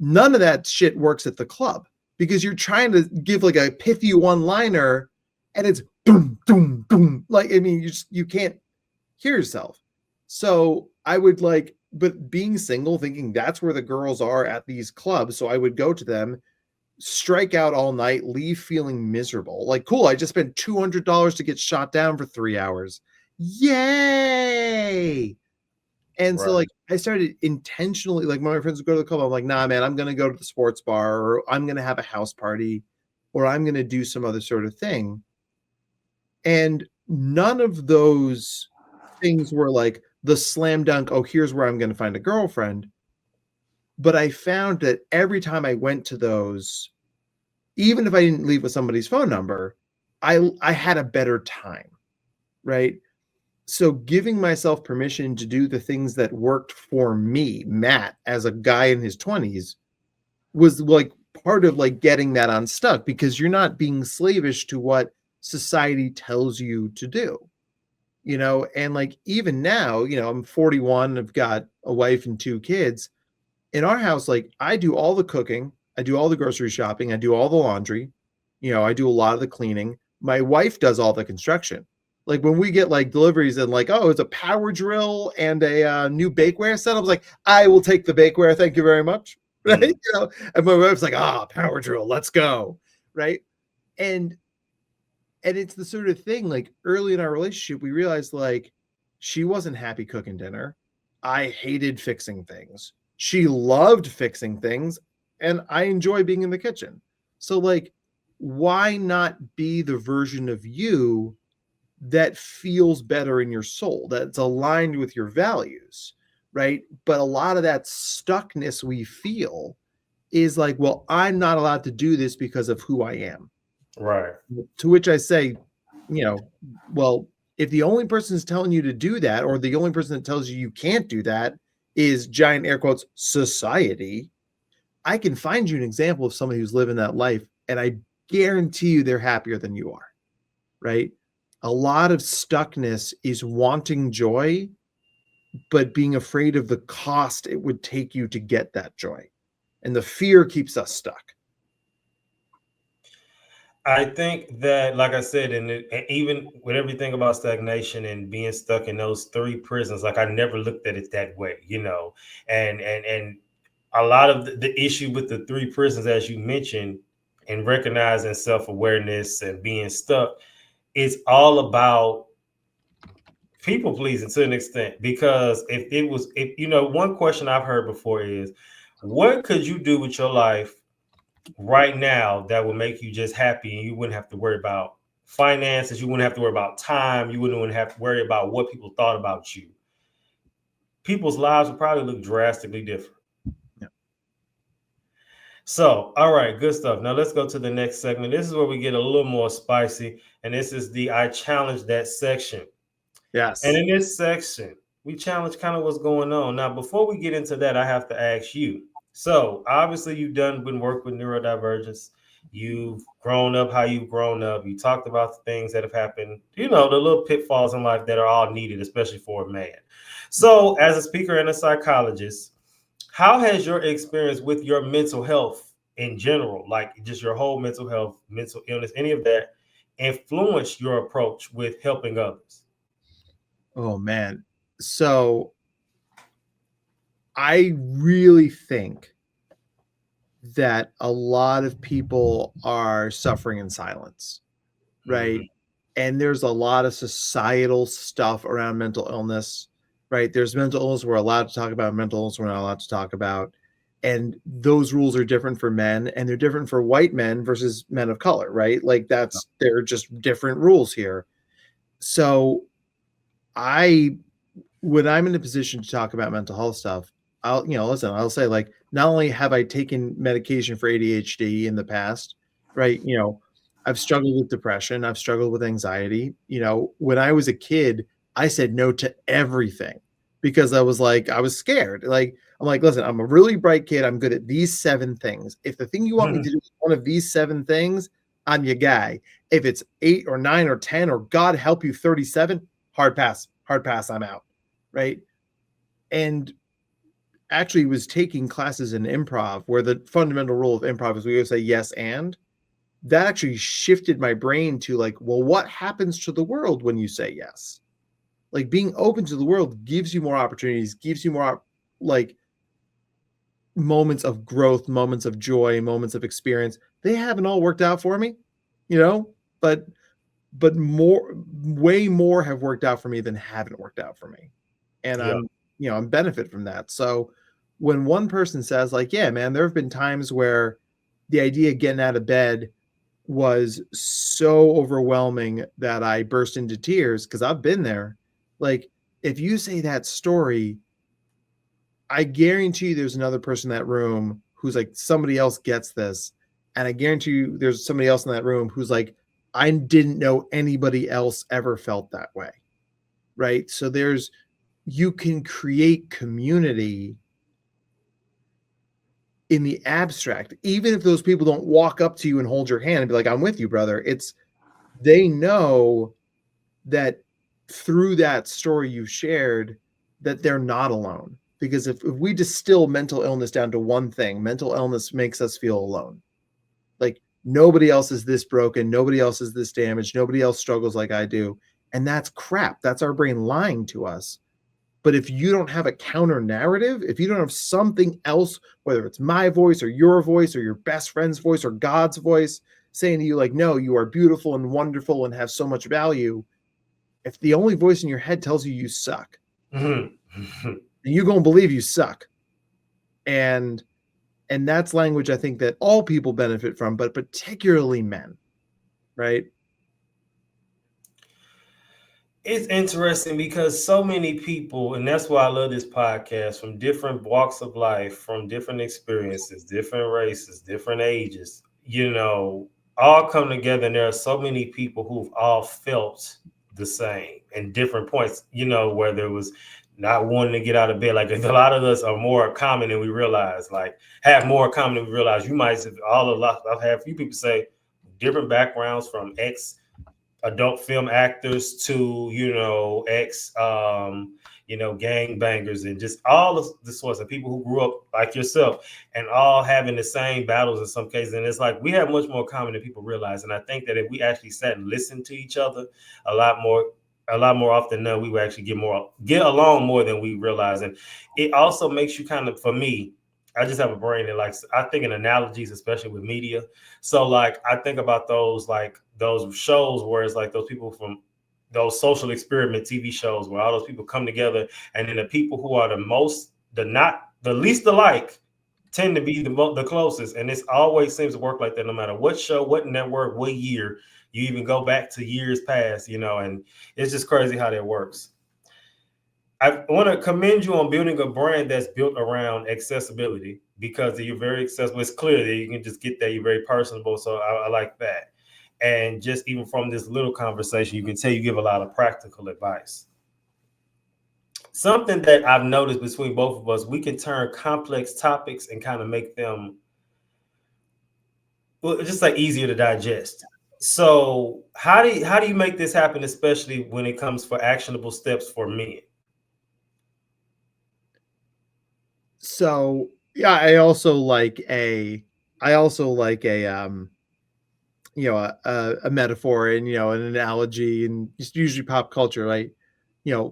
None of that shit works at the club because you're trying to give like a pithy one-liner and it's boom, boom, boom. Like, I mean, you can't hear yourself. So I would like, but being single, thinking that's where the girls are at these clubs. So I would go to them, strike out all night, leave feeling miserable. Like, cool, I just spent $200 to get shot down for 3 hours. Yay! And so, Right. like, I started intentionally, like, my friends would go to the club. I'm like, nah, man, I'm going to go to the sports bar, or I'm going to have a house party, or I'm going to do some other sort of thing. And none of those things were like the slam dunk, oh, here's where I'm going to find a girlfriend. But I found that every time I went to those, even if I didn't leave with somebody's phone number, I had a better time, right? So giving myself permission to do the things that worked for me, Matt, as a guy in his 20s, was like part of like getting that unstuck because you're not being slavish to what society tells you to do. You know, and like even now, you know, I'm 41, I've got a wife and 2 kids. In our house, like I do all the cooking, I do all the grocery shopping, I do all the laundry, you know, I do a lot of the cleaning. My wife does all the construction. Like when we get like deliveries and like, oh, it's a power drill and a new bakeware set. I was like, I will take the bakeware, thank you very much. Right? Mm. You know, and my wife's like, power drill, let's go. Right? And it's the sort of thing like early in our relationship, we realized like she wasn't happy cooking dinner. I hated fixing things. She loved fixing things, and I enjoy being in the kitchen. So, like, why not be the version of you that feels better in your soul, that's aligned with your values, right? But a lot of that stuckness we feel is like, well, I'm not allowed to do this because of who I am. Right. To which I say, you know, well, if the only person who's telling you to do that, or the only person that tells you you can't do that is giant air quotes society, I can find you an example of somebody who's living that life, and I guarantee you they're happier than you are, right? A lot of stuckness is wanting joy, but being afraid of the cost it would take you to get that joy. And the fear keeps us stuck. I think that, like I said, and even with everything about stagnation and being stuck in those 3 prisons, like I never looked at it that way, you know, and a lot of the issue with the 3 prisons, as you mentioned, and recognizing self-awareness and being stuck, it's all about people pleasing to an extent. Because if you know, one question I've heard before is, what could you do with your life right now that would make you just happy and you wouldn't have to worry about finances, you wouldn't have to worry about time, you wouldn't have to worry about what people thought about you? People's lives would probably look drastically different. Yeah. So, all right, good stuff. Now let's go to the next segment. This is where we get a little more spicy, and this is the I challenge that section. And Yes. in this section, we challenge kind of what's going on. Now, before we get into that, I have to ask you. So, obviously, you've been work with neurodivergence. You've grown up how you've grown up. You talked about the things that have happened, you know, the little pitfalls in life that are all needed, especially for a man. So, as a speaker and a psychologist, how has your experience with your mental health in general, like just your whole mental health, mental illness, any of that, influenced your approach with helping others? Oh man. So I really think that a lot of people are suffering in silence, right? Mhm. And there's a lot of societal stuff around mental illness, right? There's mental illness we're allowed to talk about, mental illness we're not allowed to talk about. And those rules are different for men and they're different for white men versus men of color, right? Like they're just different rules here. So I when I'm in a position to talk about mental health stuff, I'll say, like, not only have I taken medication for ADHD in the past, right? I've struggled with depression, I've struggled with anxiety. When I was a kid, I said no to everything because I was scared. Like, I'm like, listen, I'm a really bright kid. I'm good at these 7 things. If the thing you want me to do is one of these 7 things, I'm your guy. If it's 8 or 9 or 10 or God help you 37, hard pass, I'm out. Right. And actually was taking classes in improv where the fundamental rule of improv is we always say yes and. That actually shifted my brain to, like, well, what happens to the world when you say yes? Like, being open to the world gives you more opportunities, gives you more, like, moments of growth, moments of joy, moments of experience. They haven't all worked out for me, but way more have worked out for me than haven't worked out for me. And Yeah. I'm benefit from that. So when one person says, like, yeah, man, there have been times where the idea of getting out of bed was so overwhelming that I burst into tears, because I've been there. Like, if you say that story, I guarantee you there's another person in that room who's like, somebody else gets this. And I guarantee you there's somebody else in that room who's like, I didn't know anybody else ever felt that way. Right. So you can create community in the abstract, even if those people don't walk up to you and hold your hand and be like, I'm with you, brother. They know that through that story you shared, that they're not alone. Because if we distill mental illness down to one thing, mental illness makes us feel alone. Like, nobody else is this broken, nobody else is this damaged, nobody else struggles like I do. And that's crap. That's our brain lying to us. But if you don't have a counter narrative, if you don't have something else, whether it's my voice or your best friend's voice or God's voice saying to you, like, no, you are beautiful and wonderful and have so much value. If the only voice in your head tells you you suck, you're going to believe you suck. And that's language I think that all people benefit from, but particularly men, right? It's interesting because so many people, and that's why I love this podcast, from different walks of life, from different experiences, different races, different ages, all come together. And there are so many people who've all felt the same in different points, whether it was not wanting to get out of bed. Like, a lot of us are more common than we realize, like, have more common than we realize. You might have I've had a few people say different backgrounds, from adult film actors to ex gang bangers, and just all of the sorts of people who grew up like yourself, and all having the same battles in some cases. And it's like, we have much more common than people realize. And I think that if we actually sat and listened to each other a lot more often than we would actually get along more than we realize. And it also makes you kind of, for me, I just have a brain that likes, I think in analogies, especially with media. So, like, I think about those shows where it's like those people from those social experiment TV shows where all those people come together, and then the people who are the least alike tend to be the closest. And this always seems to work like that, no matter what show, what network, what year. You even go back to years past, and it's just crazy how that works. I want to commend you on building a brand that's built around accessibility, because you're very accessible. It's clear that you can just get there. You're very personable. So I like that. And just even from this little conversation, you can tell you give a lot of practical advice. Something that I've noticed between both of us, we can turn complex topics and kind of make them, well, just like easier to digest. So how do you make this happen, especially when it comes for actionable steps for men? So yeah, I also like a a metaphor, and an analogy, and just usually pop culture, right?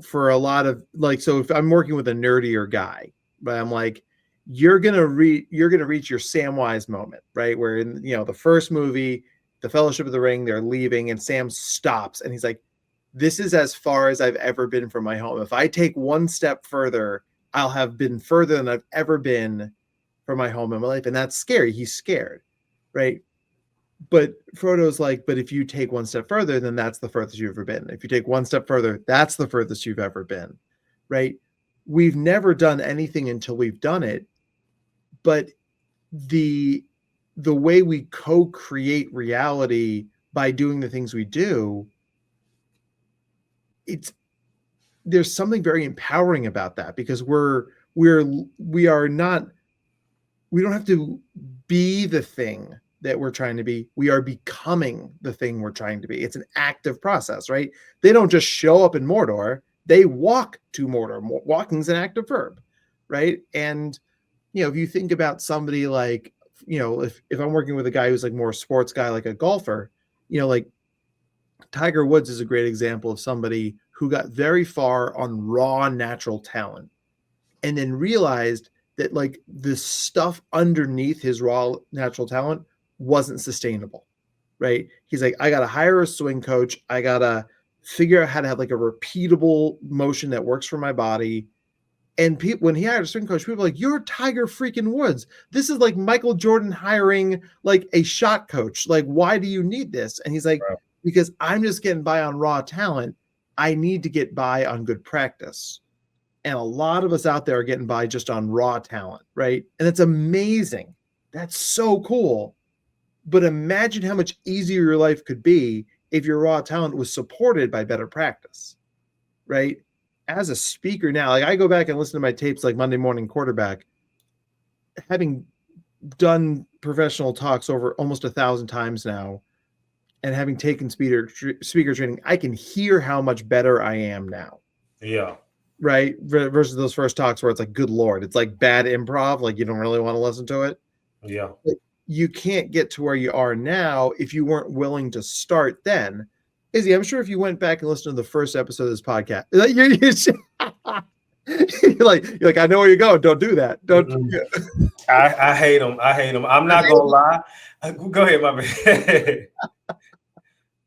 For a lot of, like, so if I'm working with a nerdier guy, but I'm like, you're gonna reach your Samwise moment, right? Where in the first movie, the Fellowship of the Ring, they're leaving and Sam stops and he's like, this is as far as I've ever been from my home. If I take one step further, I'll have been further than I've ever been from my home in my life. And that's scary. He's scared, right? But Frodo's like, but if you take one step further, then that's the furthest you've ever been. If you take one step further, that's the furthest you've ever been. right? We've never done anything until we've done it, but the way we co-create reality by doing the things we do, there's something very empowering about that, because we are not, we don't have to be the thing that we're trying to be. We are becoming the thing we're trying to be. It's an active process, right? They don't just show up in Mordor, they walk to Mordor. Walking is an active verb, right? And if you think about somebody like, if I'm working with a guy who's like more a sports guy, like a golfer, like Tiger Woods is a great example of somebody who got very far on raw natural talent and then realized that like the stuff underneath his raw natural talent wasn't sustainable, right? He's like, I got to hire a swing coach. I got to figure out how to have like a repeatable motion that works for my body. And people, when he hired a swing coach, people were like, you're Tiger freaking Woods. This is like Michael Jordan hiring like a shot coach. Like, why do you need this? And he's like, Right. because I'm just getting by on raw talent. I need to get by on good practice. And a lot of us out there are getting by just on raw talent, right? And it's amazing. That's so cool. But imagine how much easier your life could be if your raw talent was supported by better practice, right? As a speaker now, like I go back and listen to my tapes like Monday Morning Quarterback, having done professional talks over almost 1,000 times now, and having taken speaker training, I can hear how much better I am now. Yeah. Right. Versus those first talks where it's like, good Lord, it's like bad improv. Like you don't really want to listen to it. Yeah. But you can't get to where you are now if you weren't willing to start then. Izzy, I'm sure if you went back and listened to the first episode of this podcast, you're like, I know where you're going. Don't do that. Don't. I hate them. I hate them. I'm not gonna lie. Go ahead, my man.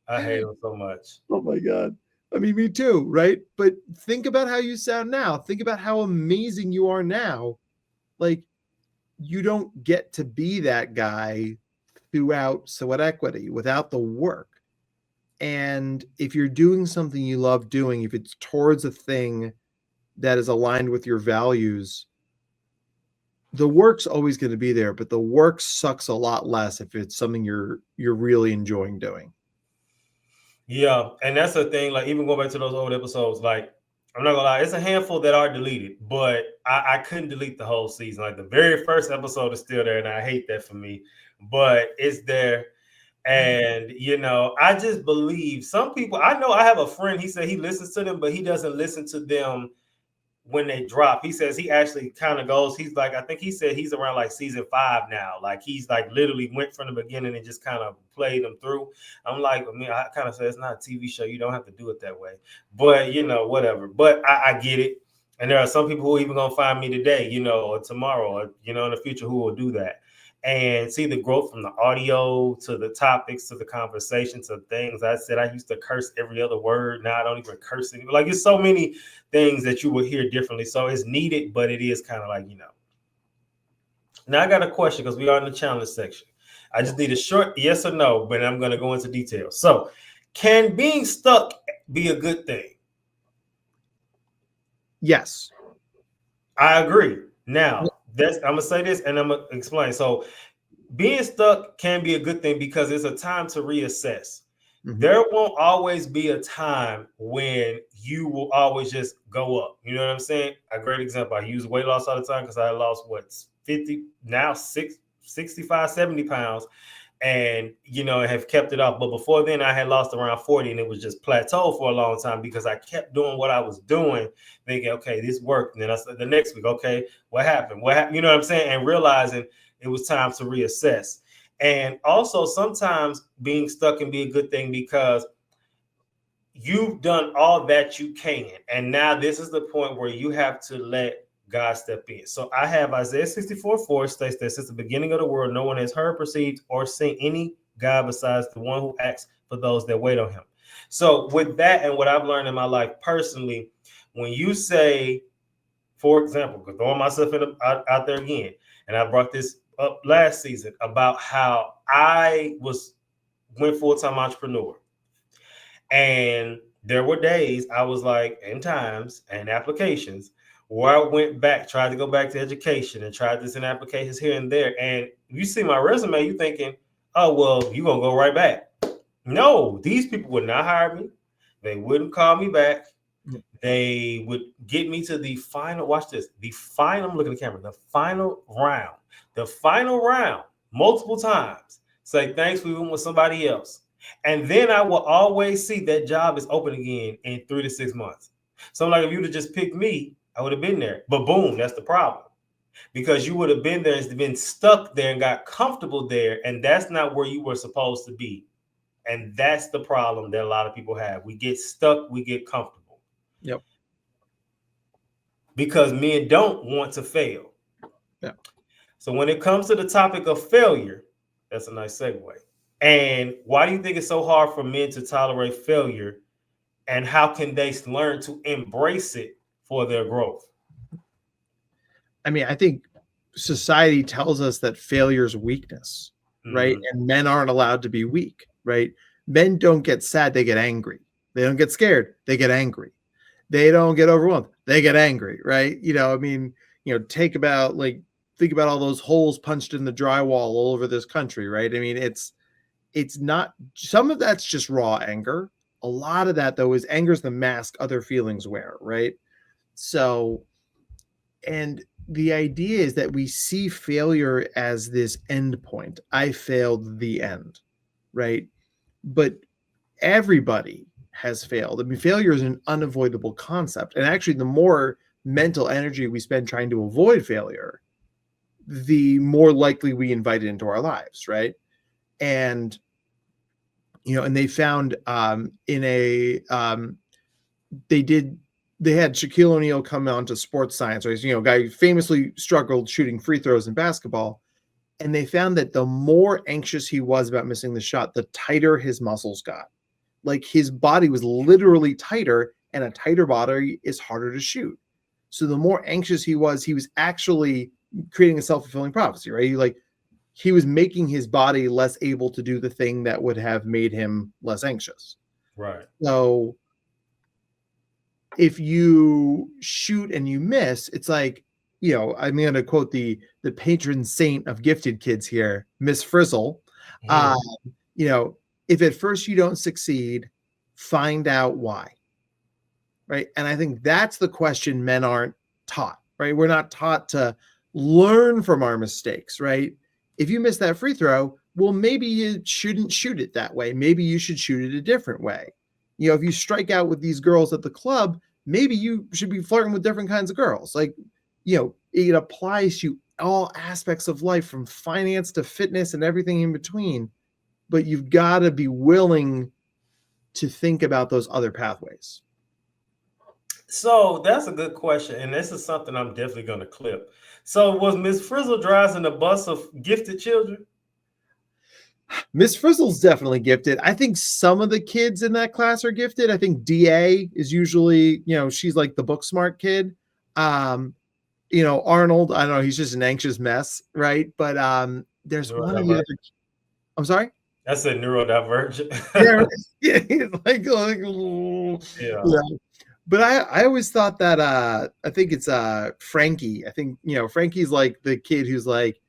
I hate them so much. Oh my God. I mean, me too, right? But think about how you sound now. Think about how amazing you are now. Like, you don't get to be that guy throughout sweat equity without the work. And if you're doing something you love doing, if it's towards a thing that is aligned with your values, the work's always going to be there, but the work sucks a lot less if it's something you're really enjoying doing. Yeah, and that's the thing. Like, even going back to those old episodes, like, I'm not gonna lie, it's a handful that are deleted, but I couldn't delete the whole season. Like, the very first episode is still there, and I hate that for me, but it's there. And I just believe some people. I know I have a friend. He said he listens to them, but he doesn't listen to them when they drop. He says he actually kind of goes. He's like, I think he said he's around like season 5 now. Like, he's like literally went from the beginning and just kind of played them through. I'm like, I kind of say it's not a TV show. You don't have to do it that way. But whatever. But I get it. And there are some people who are even gonna find me today, or tomorrow, or in the future, who will do that. And see the growth from the audio to the topics to the conversation to things. I said I used to curse every other word. Now I don't even curse anymore. Like, it's so many things that you will hear differently. So it's needed, but it is kind of like, Now I got a question, because we are in the challenge section. I just need a short yes or no, but I'm going to go into details. So, can being stuck be a good thing? Yes. I agree. Now, I'm going to say this and I'm going to explain. So, being stuck can be a good thing because it's a time to reassess. Mm-hmm. There won't always be a time when you will always just go up. You know what I'm saying? A great example. I use weight loss all the time because I lost 50, now 65, 70 pounds, and have kept it off. But before then, I had lost around 40, and it was just plateaued for a long time because I kept doing what I was doing, thinking, okay, this worked. And then I said the next week, okay, what happened? You know what I'm saying? And realizing it was time to reassess. And also, sometimes being stuck can be a good thing because you've done all that you can. And now this is the point where you have to let God step in. So I have Isaiah 64:4 states that since the beginning of the world, no one has heard, perceived, or seen any God besides the one who acts for those that wait on him. So with that, and what I've learned in my life personally, when you say, for example, throwing myself out there again, and I brought this up last season about how I went full-time entrepreneur. And there were days I was like, and times and applications where I went back, tried to go back to education and tried this in applications here and there. And you see my resume, you thinking, oh, well, you're going to go right back. No, these people would not hire me. They wouldn't call me back. They would get me to the final, watch this, the final, I'm looking at the camera, the final round, multiple times, say, thanks, we went with somebody else. And then I will always see that job is open again in 3 to 6 months. So I'm like, if you would have just picked me, I would have been there. But boom, that's the problem. Because you would have been there and been stuck there and got comfortable there. And that's not where you were supposed to be. And that's the problem that a lot of people have. We get stuck, we get comfortable. Yep. Because men don't want to fail. Yeah. So when it comes to the topic of failure, that's a nice segue. And why do you think it's so hard for men to tolerate failure? And how can they learn to embrace it for their growth? I mean, I think society tells us that failure is weakness, right? And men aren't allowed to be weak, right? Men don't get sad, they get angry. They don't get scared, they get angry. They don't get overwhelmed, they get angry, right? I mean, think about all those holes punched in the drywall all over this country, right? I mean, it's not, some of that's just raw anger. A lot of that, though, is anger's the mask other feelings wear, right? So, and the idea is that we see failure as this end point. I failed, the end, right? But everybody has failed. I mean, failure is an unavoidable concept. And actually, the more mental energy we spend trying to avoid failure, the more likely we invite it into our lives, right? And and they found they had Shaquille O'Neal come on to Sports Science, right? A guy who famously struggled shooting free throws in basketball. And they found that the more anxious he was about missing the shot, the tighter his muscles got. Like his body was literally tighter, and a tighter body is harder to shoot. So the more anxious he was actually creating a self-fulfilling prophecy, right? He was making his body less able to do the thing that would have made him less anxious. Right. So if you shoot and you miss, it's like, I'm going to quote the patron saint of gifted kids here, Miss Frizzle. If at first you don't succeed, find out why. Right. And I think that's the question men aren't taught, right? We're not taught to learn from our mistakes, right? If you miss that free throw, well, maybe you shouldn't shoot it that way. Maybe you should shoot it a different way. If you strike out with these girls at the club, maybe you should be flirting with different kinds of girls. It applies to all aspects of life, from finance to fitness and everything in between. But you've got to be willing to think about those other pathways. So that's a good question. And this is something I'm definitely going to clip. So was Miss Frizzle driving a bus of gifted children? Miss Frizzle's definitely gifted. I think some of the kids in that class are gifted. I think DA is usually, she's like the book smart kid. Arnold, I don't know, he's just an anxious mess, right? But there's one of the other. I'm sorry? That's a neurodivergent. Yeah, he's like yeah. But I always thought that I think it's Frankie. I think Frankie's like the kid who's like,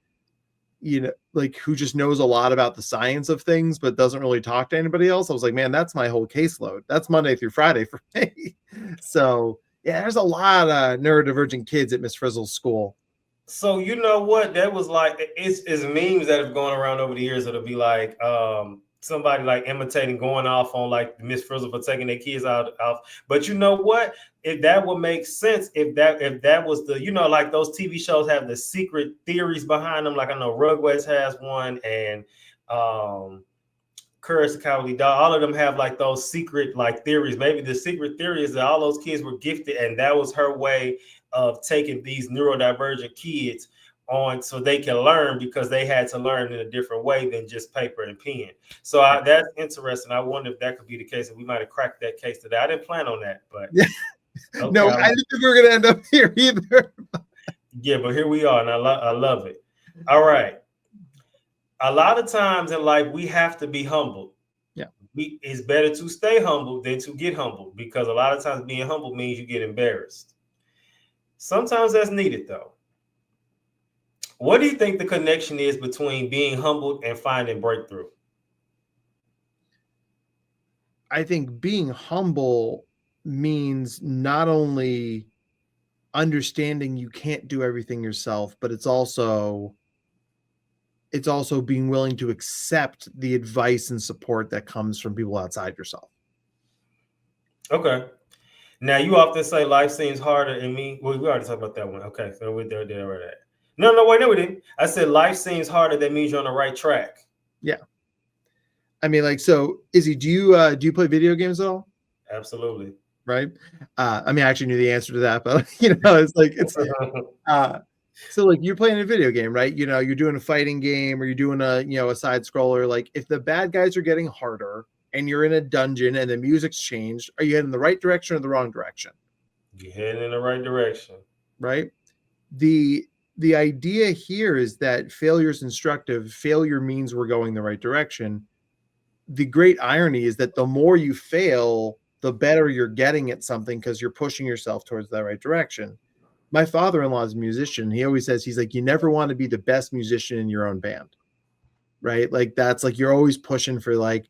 who just knows a lot about the science of things but doesn't really talk to anybody else. I was like, man, that's my whole caseload. That's Monday through Friday for me. So yeah, there's a lot of neurodivergent kids at Miss Frizzle's school. So you know what? That was like, it's memes that have gone around over the years. It'll be like somebody like imitating, going off on like Miss Frizzle for taking their kids out. But you know what? If that would make sense, if that was the, like those TV shows have the secret theories behind them. Like I know Rugrats has one, and Courage the Cowardly Dog. All of them have like those secret like theories. Maybe the secret theory is that all those kids were gifted, and that was her way of taking these neurodivergent kids on so they can learn, because they had to learn in a different way than just paper and pen. So that's interesting. I wonder if that could be the case, and we might have cracked that case today. I didn't plan on that, but okay, no, I didn't think we were going to end up here either. Yeah, but here we are, and I love it. All right. A lot of times in life, we have to be humbled. Yeah. it's better to stay humble than to get humble, because a lot of times being humble means you get embarrassed. Sometimes that's needed though. What do you think the connection is between being humbled and finding breakthrough? I think being humble means not only understanding you can't do everything yourself, but it's also being willing to accept the advice and support that comes from people outside yourself. Okay. Now you often say life seems harder in me. Well, we already talked about that one. Okay, so we're there already. No, wait, no, we didn't. I said life seems harder. That means you're on the right track. Yeah. I mean, like, so Izzy, do you play video games at all? Absolutely. Right. I mean, I actually knew the answer to that, but it's like so like you're playing a video game, right? You're doing a fighting game or you're doing a side scroller. Like if the bad guys are getting harder and you're in a dungeon and the music's changed, are you heading in the right direction or the wrong direction? You're heading in the right direction. Right. The idea here is that failure is instructive. Failure means we're going the right direction. The great irony is that the more you fail, the better you're getting at something because you're pushing yourself towards the right direction. My father-in-law is a musician. He always says, he's like, you never want to be the best musician in your own band, right? Like that's like, you're always pushing for like,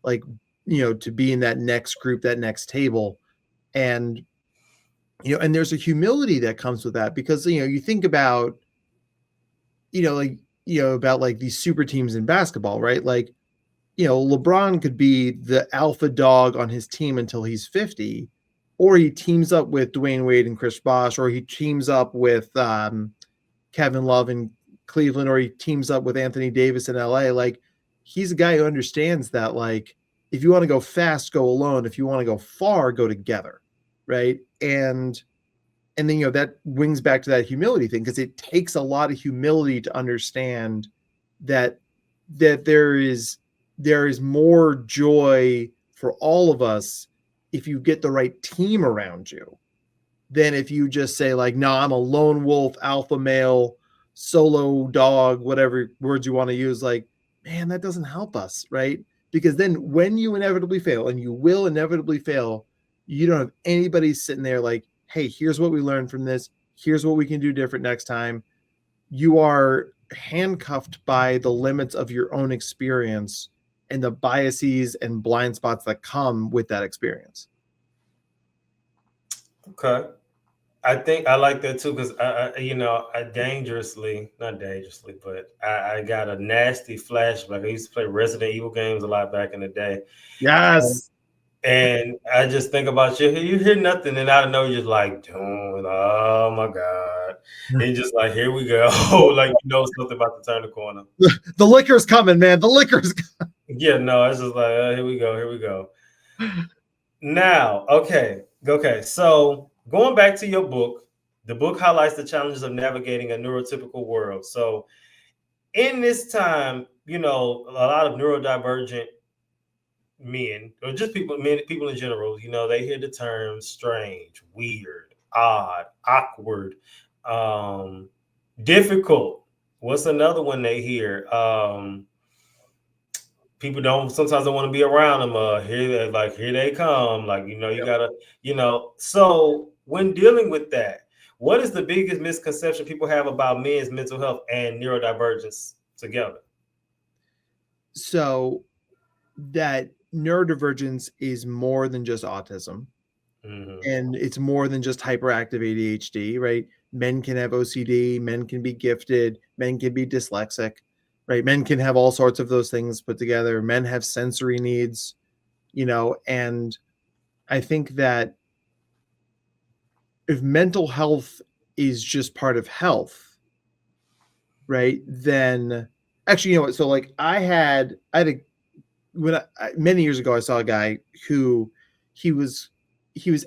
to be in that next group, that next table. And, and there's a humility that comes with that because, you think about, about like these super teams in basketball, right? Like, LeBron could be the alpha dog on his team until he's 50, or he teams up with Dwayne Wade and Chris Bosh, or he teams up with Kevin Love in Cleveland, or he teams up with Anthony Davis in LA. Like he's a guy who understands that, like, if you want to go fast, go alone. If you want to go far, go together. Right. And then, that wings back to that humility thing, because it takes a lot of humility to understand that there is more joy for all of us if you get the right team around you than if you just say like, no, I'm a lone wolf, alpha male, solo dog, whatever words you want to use. Like, man, that doesn't help us, right? Because then when you inevitably fail, and you will inevitably fail, you don't have anybody sitting there like, hey, here's what we learned from this. Here's what we can do different next time. You are handcuffed by the limits of your own experience and the biases and blind spots that come with that experience. Okay. I think I like that too, because I dangerously, not dangerously, but I got a nasty flashback. I used to play Resident Evil games a lot back in the day. Yes. And I just think about you hear nothing, and out of nowhere, you're just like, dude, oh my God. And just like, here we go. Like, something about to turn the corner. The liquor's coming, man. The liquor's coming. Yeah, no, it's just like, here we go. Now, okay. So going back to your book, the book highlights the challenges of navigating a neurotypical world. So in this time, a lot of neurodivergent men, or just people in general, they hear the terms strange, weird, odd, awkward, difficult. What's another one they hear? People sometimes don't want to be around them. Here they come. Like, you gotta, so when dealing with that, what is the biggest misconception people have about men's mental health and neurodivergence together? So that neurodivergence is more than just autism. Mm-hmm. And it's more than just hyperactive ADHD, right? Men can have OCD, men can be gifted, men can be dyslexic, right? Men can have all sorts of those things put together. Men have sensory needs, and I think that if mental health is just part of health, right, then actually, so like I had many years ago, I saw a guy who he was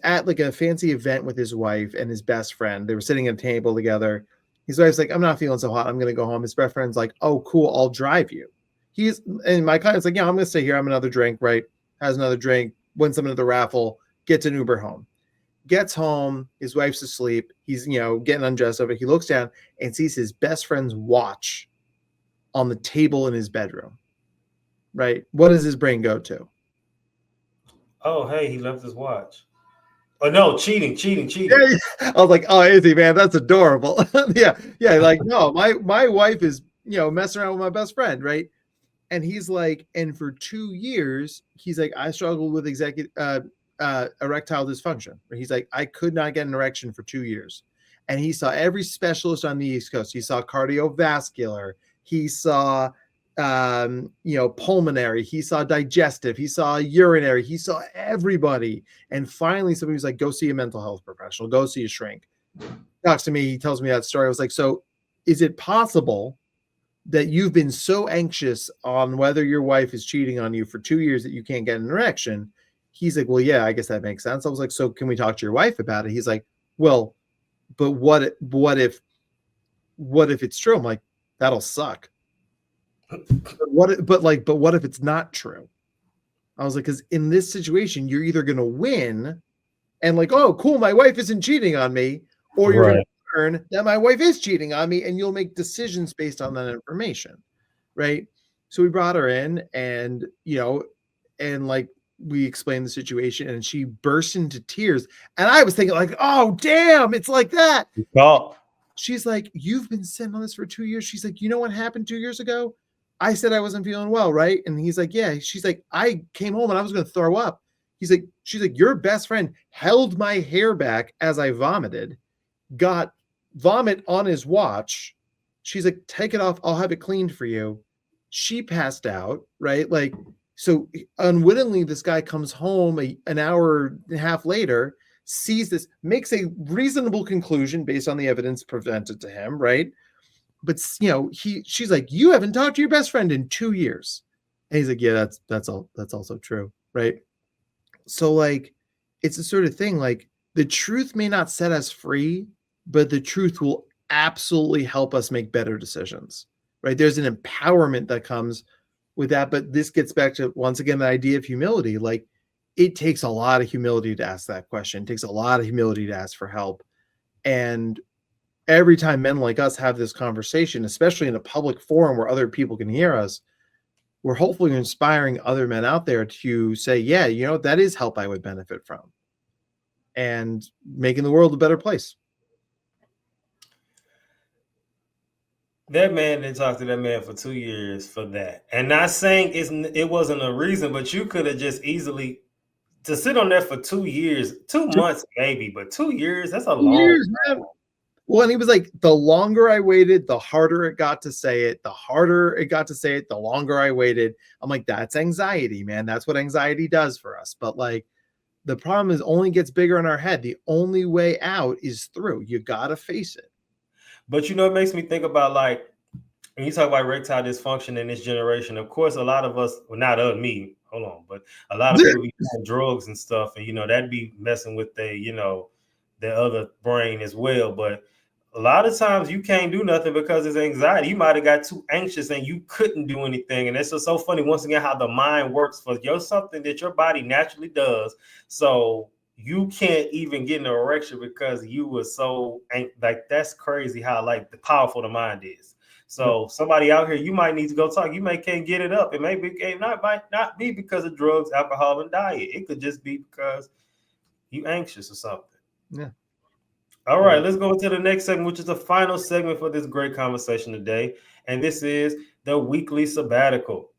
at like a fancy event with his wife and his best friend. They were sitting at a table together. His wife's like, I'm not feeling so hot. I'm going to go home. His best friend's like, oh, cool. I'll drive you. And my client's like, yeah, I'm going to stay here. I'm another drink, right? Has another drink, wins something at the raffle, gets an Uber home. Gets home, his wife's asleep. He's, getting undressed over. He looks down and sees his best friend's watch on the table in his bedroom. Right? What does his brain go to? Oh, hey, he left his watch. Oh no, cheating. Yeah, I was like, oh, Izzy, man, that's adorable. Yeah, like no, my wife is messing around with my best friend, right? And he's like, and for 2 years, he's like, I struggled with erectile dysfunction. He's like, I could not get an erection for 2 years. And he saw every specialist on the East Coast. He saw cardiovascular, he saw pulmonary, he saw digestive, he saw urinary, he saw everybody. And finally, somebody was like, go see a mental health professional, go see a shrink. Talks to me, he tells me that story. I was like, so is it possible that you've been so anxious on whether your wife is cheating on you for 2 years that you can't get an erection? He's like, well, yeah, I guess that makes sense. I was like, so can we talk to your wife about it? He's like, well, but what if it's true? I'm like, that'll suck. But what if it's not true? I was like, because in this situation, you're either going to win and like, oh, cool, my wife isn't cheating on me, or you're going to learn that my wife is cheating on me, and you'll make decisions based on that information, right? So we brought her in, and and like we explained the situation, and she burst into tears, and I was thinking like, oh damn, it's like that. She's like, you've been sitting on this for 2 years. She's like, you know what happened 2 years ago? I said I wasn't feeling well, right? And he's like, yeah. She's like, I came home and I was going to throw up. She's like, your best friend held my hair back as I vomited, got vomit on his watch. She's like, take it off. I'll have it cleaned for you. She passed out, right? Like, so unwittingly, this guy comes home an hour and a half later, sees this, makes a reasonable conclusion based on the evidence presented to him, right? But she's like, you haven't talked to your best friend in 2 years. And he's like, yeah, that's also true, right? So like, it's the sort of thing, like the truth may not set us free, but the truth will absolutely help us make better decisions, right? There's an empowerment that comes with that. But this gets back to, once again, the idea of humility. Like, it takes a lot of humility to ask that question. It takes a lot of humility to ask for help. And every time men like us have this conversation, especially in a public forum where other people can hear us, we're hopefully inspiring other men out there to say, yeah, that is help I would benefit from, and making the world a better place. That man didn't talk to that man for 2 years for that. And not saying it wasn't a reason, but you could have just easily, to sit on that for 2 years, 2 months maybe, but 2 years, that's a long time. Well, and he was like, the longer I waited, the harder it got to say it. The harder it got to say it, the longer I waited. I'm like, that's anxiety, man. That's what anxiety does for us. But like, the problem is only gets bigger in our head. The only way out is through. You got to face it. But it makes me think about, like, when you talk about erectile dysfunction in this generation, of course, a lot of us, well, not me, hold on, but a lot of people be using drugs and stuff, and that'd be messing with their other brain as well. But a lot of times you can't do nothing because it's anxiety. You might have got too anxious and you couldn't do anything. And it's just so funny, once again, how the mind works for something that your body naturally does. So you can't even get an erection because you were so, like, that's crazy how like the powerful the mind is. So somebody out here, you might need to go talk. You can't get it up. It might not be because of drugs, alcohol, and diet. It could just be because you anxious or something. Yeah. All right, let's go into the next segment, which is the final segment for this great conversation today. And this is the weekly sabbatical.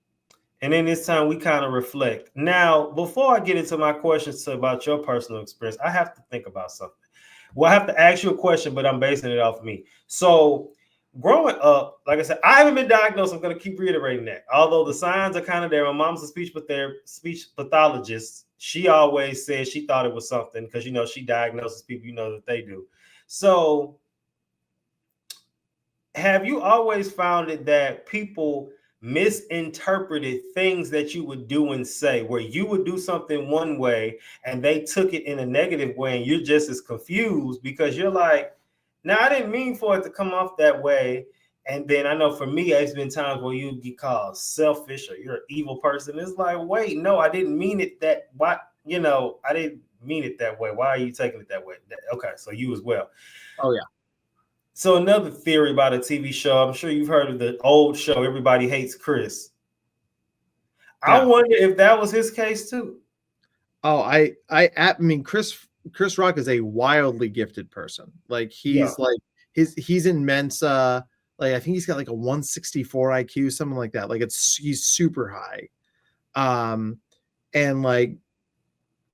And in this time, we kind of reflect. Now, before I get into my questions about your personal experience, I have to think about something. Well, I have to ask you a question, but I'm basing it off of me. So growing up, like I said, I haven't been diagnosed. I'm going to keep reiterating that. Although the signs are kind of there. My mom's a speech pathologist. She always said she thought it was something because, she diagnoses people, that they do. So have you always found it that people misinterpreted things that you would do and say, where you would do something one way and they took it in a negative way, and you're just as confused because you're like, now, I didn't mean for it to come off that way. And then I know for me, it's been times where you get called selfish or you're an evil person. It's like, wait, no, I didn't mean it that. Why? I didn't mean it that way. Why are you taking it that way? Okay, so you as well. Oh, yeah. So another theory about a TV show, I'm sure you've heard of the old show, Everybody Hates Chris. Yeah. I wonder if that was his case too. Oh, I mean, Chris Rock is a wildly gifted person. Like Yeah. he's in Mensa. Like I think he's got like a 164 IQ, something like that. Like he's super high. Um, and like,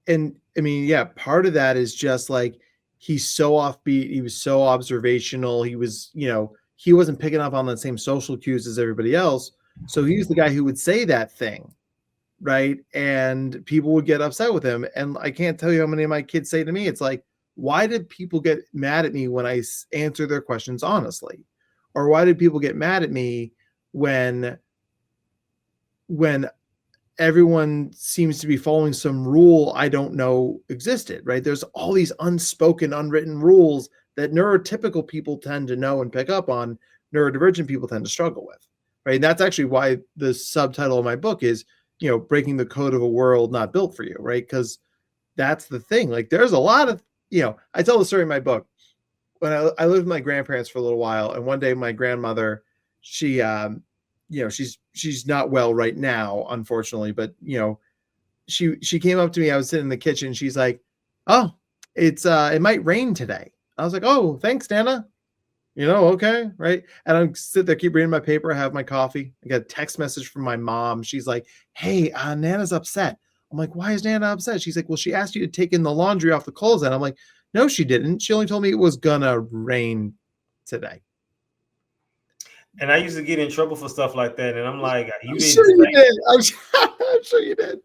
and I mean, yeah, part of that is just like he's so offbeat. He was so observational. He was, he wasn't picking up on the same social cues as everybody else. So he was the guy who would say that thing, right? And people would get upset with him. And I can't tell you how many of my kids say to me, it's like, why did people get mad at me when I answer their questions honestly? Or why did people get mad at me when when everyone seems to be following some rule I don't know existed, right? There's all these unspoken, unwritten rules that neurotypical people tend to know and pick up on, neurodivergent people tend to struggle with, right? And that's actually why the subtitle of my book is, breaking the code of a world not built for you, right? Because that's the thing. Like there's a lot of, I tell the story in my book. When I lived with my grandparents for a little while, and one day my grandmother, she she's not well right now, unfortunately, but she came up to me. I was sitting in the kitchen. She's like, "Oh, it might rain today." I was like, "Oh, thanks, Nana." Okay, right. And I'm sit there, keep reading my paper, I have my coffee. I got a text message from my mom. She's like, "Hey, Nana's upset." I'm like, "Why is Nana upset?" She's like, "Well, she asked you to take in the laundry off the clothes." And I'm like, "No, she didn't. She only told me it was gonna rain today." And I used to get in trouble for stuff like that. And I'm like, you I'm didn't sure you say, did. I'm sure you did.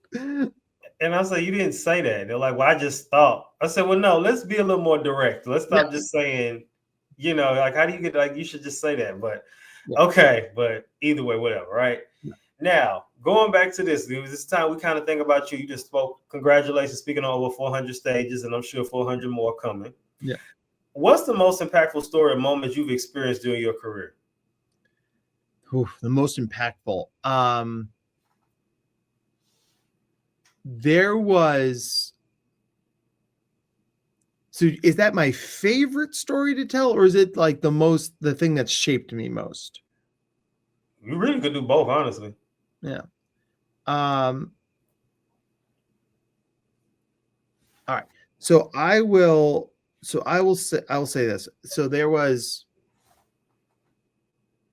and I was like, you didn't say that. They're like, well, I just thought. I said, well, no, let's be a little more direct. Let's stop Yes. just saying, like, how do you get, like, you should just say that. But Yeah. okay, but either way, whatever, right? Yeah. Now, going back to this time we kind of think about you. You just spoke. Congratulations, speaking on over 400 stages, and I'm sure 400 more coming. Yeah. What's the most impactful story or moment you've experienced during your career? The most impactful. There was. So is that my favorite story to tell, or is it like the thing that shaped me most? You really could do both, honestly. Yeah. All right. So I will say this. So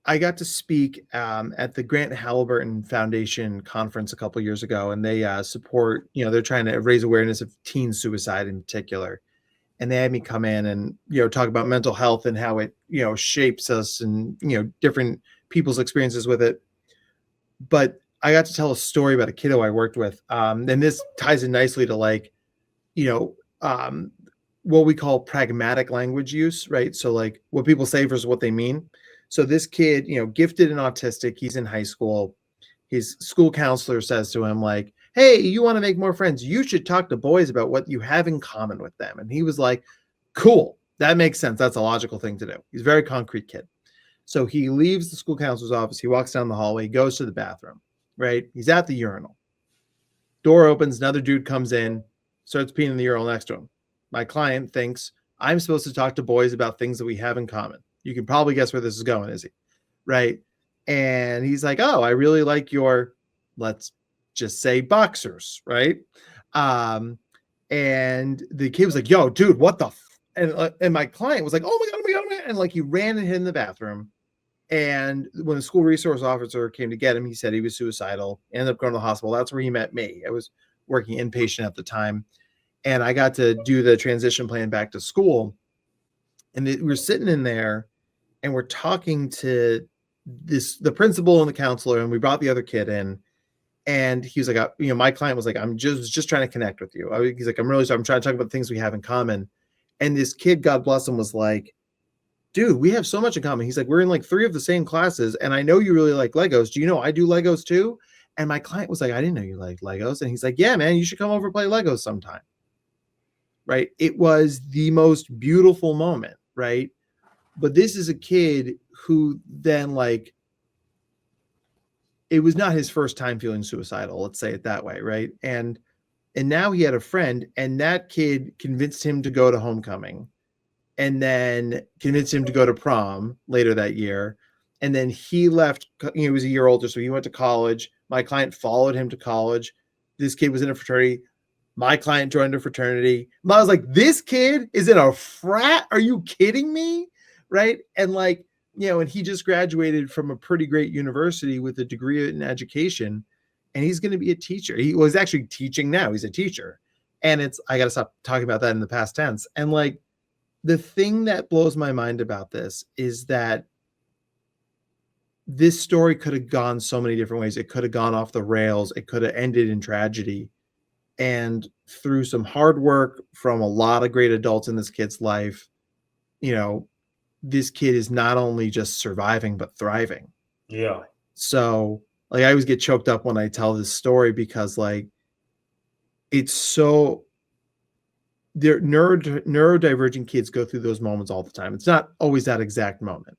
I got to speak at the Grant Halliburton Foundation conference a couple years ago, and they support, they're trying to raise awareness of teen suicide in particular. And they had me come in and, talk about mental health and how it, shapes us and, different people's experiences with it. But I got to tell a story about a kiddo I worked with. And this ties in nicely to like, you know, um, what we call pragmatic language use, right? So like what people say versus what they mean. So this kid, gifted and autistic, he's in high school. His school counselor says to him like, "Hey, you want to make more friends? You should talk to boys about what you have in common with them." And he was like, "Cool. That makes sense. That's a logical thing to do." He's a very concrete kid. So he leaves the school counselor's office. He walks down the hallway, he goes to the bathroom, right? He's at the urinal. Door opens, another dude comes in, starts peeing in the urinal next to him. My client thinks I'm supposed to talk to boys about things that we have in common. You can probably guess where this is going, Izzy, right? And he's like, "Oh, I really like your, let's just say boxers," right? Um, and the kid was like, "Yo, dude, what the?" And my client was like, "Oh my god, oh my god, oh my god!" And like he ran and hid in the bathroom. And when the school resource officer came to get him, he said he was suicidal. Ended up going to the hospital. That's where he met me. I was working inpatient at the time, and I got to do the transition plan back to school. And we were sitting in there, and we're talking to the principal and the counselor, and we brought the other kid in. And he was like, my client was like, "I'm just trying to connect with you." He's like, "I'm really sorry. I'm trying to talk about things we have in common." And this kid, God bless him, was like, "Dude, we have so much in common." He's like, "We're in like 3 of the same classes, and I know you really like Legos. Do you know I do Legos too?" And my client was like, "I didn't know you liked Legos." And he's like, "Yeah, man, you should come over and play Legos sometime." Right? It was the most beautiful moment, right? But this is a kid who then like it was not his first time feeling suicidal, let's say it that way, right? And now he had a friend, and that kid convinced him to go to homecoming, and then convinced him to go to prom later that year. And then he left, he was a year older, so he went to college. My client followed him to college. This kid was in a fraternity. My client joined a fraternity. I was like, this kid is in a frat? Are you kidding me? Right? And like, and he just graduated from a pretty great university with a degree in education, and he's going to be a teacher. He was actually teaching now. He's a teacher. And I got to stop talking about that in the past tense. And like, the thing that blows my mind about this is that this story could have gone so many different ways. It could have gone off the rails. It could have ended in tragedy. And through some hard work from a lot of great adults in this kid's life, this kid is not only just surviving, but thriving. Yeah. So like, I always get choked up when I tell this story because like, it's so neurodivergent kids go through those moments all the time. It's not always that exact moment,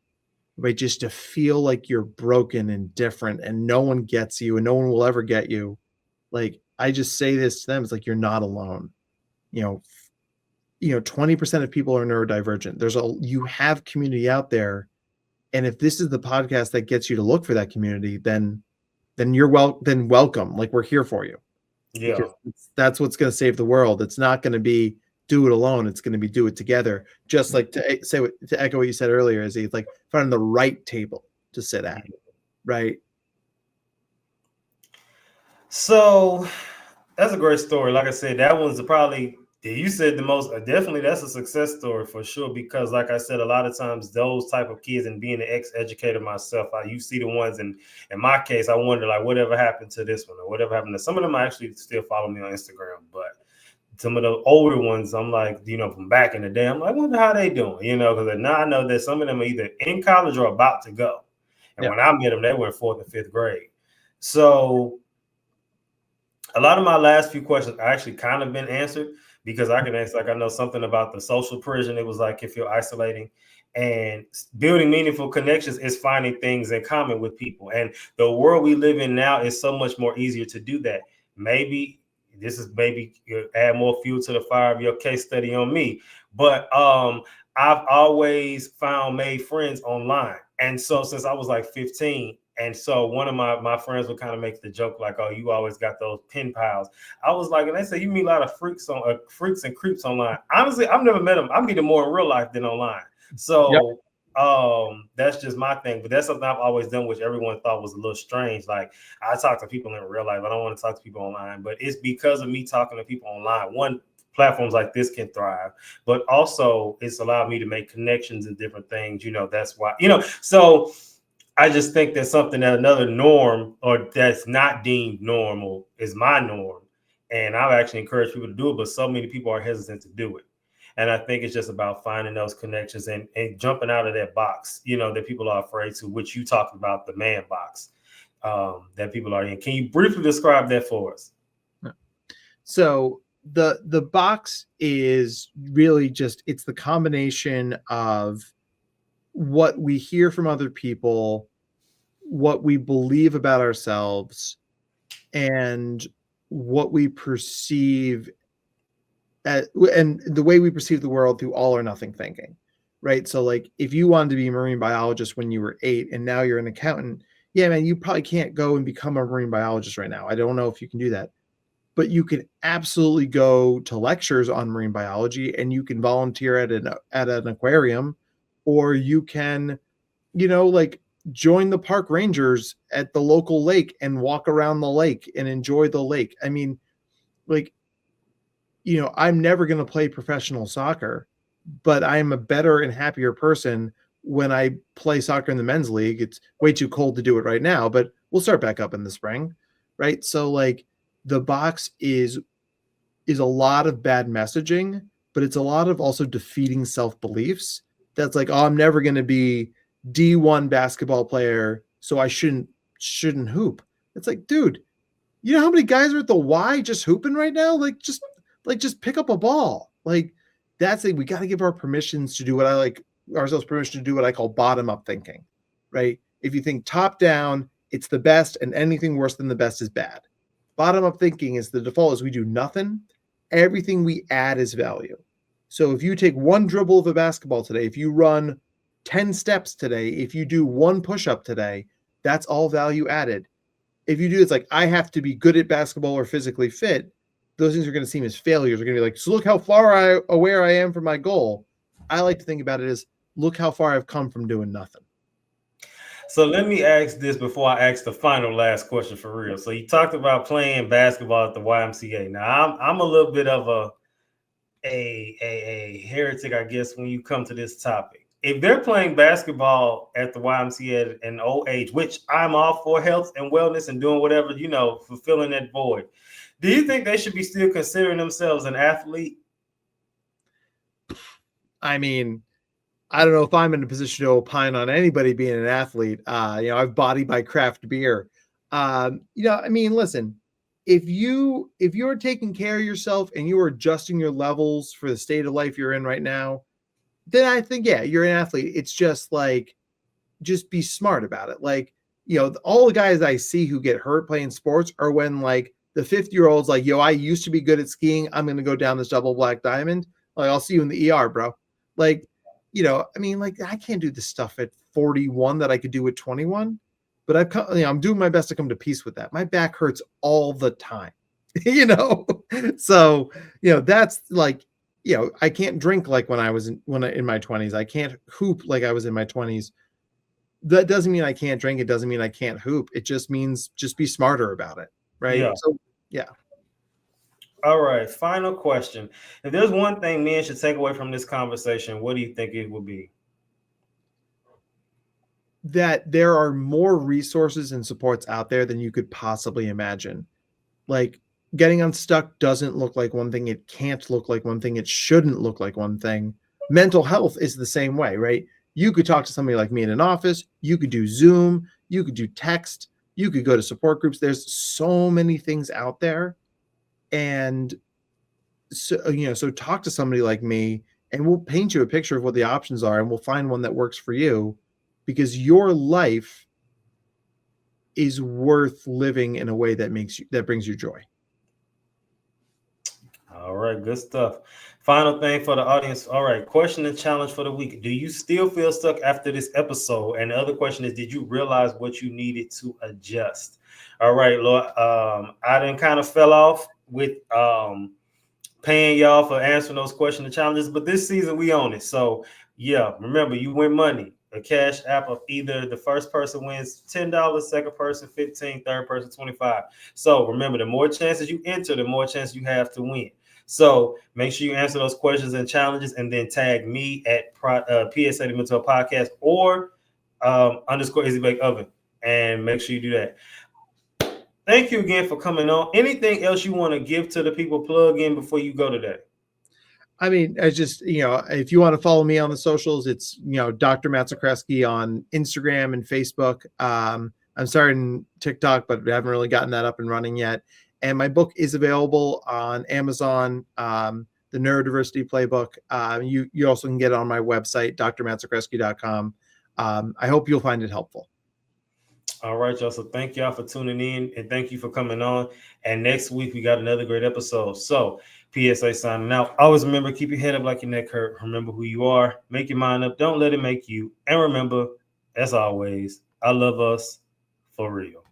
right? Just to feel like you're broken and different and no one gets you and no one will ever get you. Like, I just say this to them. It's like, you're not alone. 20% of people are neurodivergent. You have community out there. And if this is the podcast that gets you to look for that community, then welcome. Like, we're here for you. Yeah. Because that's what's going to save the world. It's not going to be do it alone. It's going to be do it together. Just like to echo what you said earlier, is it's like finding the right table to sit at. Right. So that's a great story. Like I said, that one's probably, you said the most, definitely that's a success story for sure. Because like I said, a lot of times those type of kids, and being an ex-educator myself, you see the ones, and in my case, I wonder like, whatever happened to this one or whatever happened to some of them. I actually still follow me on Instagram, but some of the older ones, I'm like, from back in the day, I'm like, I wonder how they doing, because now I know that some of them are either in college or about to go. And when I met them, they were in 4th and 5th grade. So a lot of my last few questions are actually kind of been answered, because I can ask, like, I know something about the social prison. It was like, if you're isolating, and building meaningful connections is finding things in common with people. And the world we live in now is so much more easier to do that. Maybe you add more fuel to the fire of your case study on me. But I've always made friends online. And so since I was like 15, and so one of my friends would kind of make the joke like, oh, you always got those pen pals. I was like, and they say you meet a lot of freaks and creeps online. Honestly, I've never met them. I meet them more in real life than online. So that's just my thing. But that's something I've always done, which everyone thought was a little strange. Like, I talk to people in real life. I don't want to talk to people online. But it's because of me talking to people online. One, platforms like this can thrive, but also it's allowed me to make connections and different things. That's why, so I just think that's something that another norm, or that's not deemed normal, is my norm. And I've actually encouraged people to do it, but so many people are hesitant to do it. And I think it's just about finding those connections and jumping out of that box, that people are afraid to, which you talked about, the man box that people are in. Can you briefly describe that for us? So the box is really just, it's the combination of what we hear from other people, what we believe about ourselves, and what we perceive and the way we perceive the world through all or nothing thinking, right? So like, if you wanted to be a marine biologist when you were 8 and now you're an accountant, yeah, man, you probably can't go and become a marine biologist right now. I don't know if you can do that, but you can absolutely go to lectures on marine biology, and you can volunteer at an aquarium, or you can, like, join the park rangers at the local lake and walk around the lake and enjoy the lake. I mean, like, I'm never going to play professional soccer, but I'm a better and happier person when I play soccer in the men's league. It's way too cold to do it right now, but we'll start back up in the spring, right? So like, the box is a lot of bad messaging, but it's a lot of also defeating self-beliefs. That's like, oh, I'm never going to be D1 basketball player, so I shouldn't hoop. It's like, dude, you know how many guys are at the Y just hooping right now? Just pick up a ball. Like, that's it. We got to give ourselves permission to do what I call bottom up thinking, right? If you think top down, it's the best, and anything worse than the best is bad. Bottom up thinking is the default is we do nothing. Everything we add is value. So if you take one dribble of a basketball today, if you run 10 steps today, if you do one push-up today, that's all value added. If you do, it's like, I have to be good at basketball or physically fit, those things are going to seem as failures. Are going to be like, so look how far aware I am from my goal. I like to think about it as, look how far I've come from doing nothing. So let me ask this before I ask the final last question for real. So you talked about playing basketball at the YMCA. Now I'm a little bit of a heretic, I guess, when you come to this topic. If they're playing basketball at the YMCA at an old age, which I'm all for health and wellness and doing whatever, fulfilling that void, do you think they should be still considering themselves an athlete? I mean, I don't know if I'm in a position to opine on anybody being an athlete. I've bodied by craft beer. Listen, if you're taking care of yourself and you are adjusting your levels for the state of life you're in right now, then I think, yeah, you're an athlete. It's just like, just be smart about it. Like, all the guys I see who get hurt playing sports are when like the 50-year-old's like, yo, I used to be good at skiing. I'm going to go down this double black diamond. Like, I'll see you in the ER, bro. Like, I can't do this stuff at 41 that I could do at 21, but I'm doing my best to come to peace with that. My back hurts all the time, so, that's like, I can't drink like when I was in my 20s. I can't hoop like I was in my 20s. That doesn't mean I can't drink. It doesn't mean I can't hoop. It just means just be smarter about it. Right. Yeah. So, yeah. All right. Final question. If there's one thing men should take away from this conversation, what do you think it would be? That there are more resources and supports out there than you could possibly imagine. Like, getting unstuck doesn't look like one thing. It can't look like one thing. It shouldn't look like one thing. Mental health is the same way, right? You could talk to somebody like me in an office. You could do Zoom. You could do text. You could go to support groups. There's so many things out there. And so talk to somebody like me and we'll paint you a picture of what the options are and we'll find one that works for you, because your life is worth living in a way that brings you joy. All right, good stuff. Final thing for the audience. All right, question and challenge for the week. Do you still feel stuck after this episode? And the other question is, did you realize what you needed to adjust? All right, Lord. I done kind of fell off with paying y'all for answering those questions and challenges, but this season we own it. So yeah, remember, you win money. A cash app of either the first person wins $10, second person 15, third person 25. So remember, the more chances you enter, the more chance you have to win. So make sure you answer those questions and challenges, and then tag me at PSA the Mental Podcast or _ Izzy Baker Oven, and make sure you do that. Thank you again for coming on. Anything else you want to give to the people, plug in before you go today? I mean, I just, if you want to follow me on the socials, it's, Dr. Matt Zakreski on Instagram and Facebook. I'm starting TikTok, but we haven't really gotten that up and running yet. And my book is available on Amazon, the Neurodivergent Playbook. You also can get it on my website, drmattzakreski.com. I hope you'll find it helpful. All right, y'all. So thank y'all for tuning in, and thank you for coming on. And next week, we got another great episode. So PSA signing out. Always remember, keep your head up like your neck hurt. Remember who you are. Make your mind up. Don't let it make you. And remember, as always, I love us for real.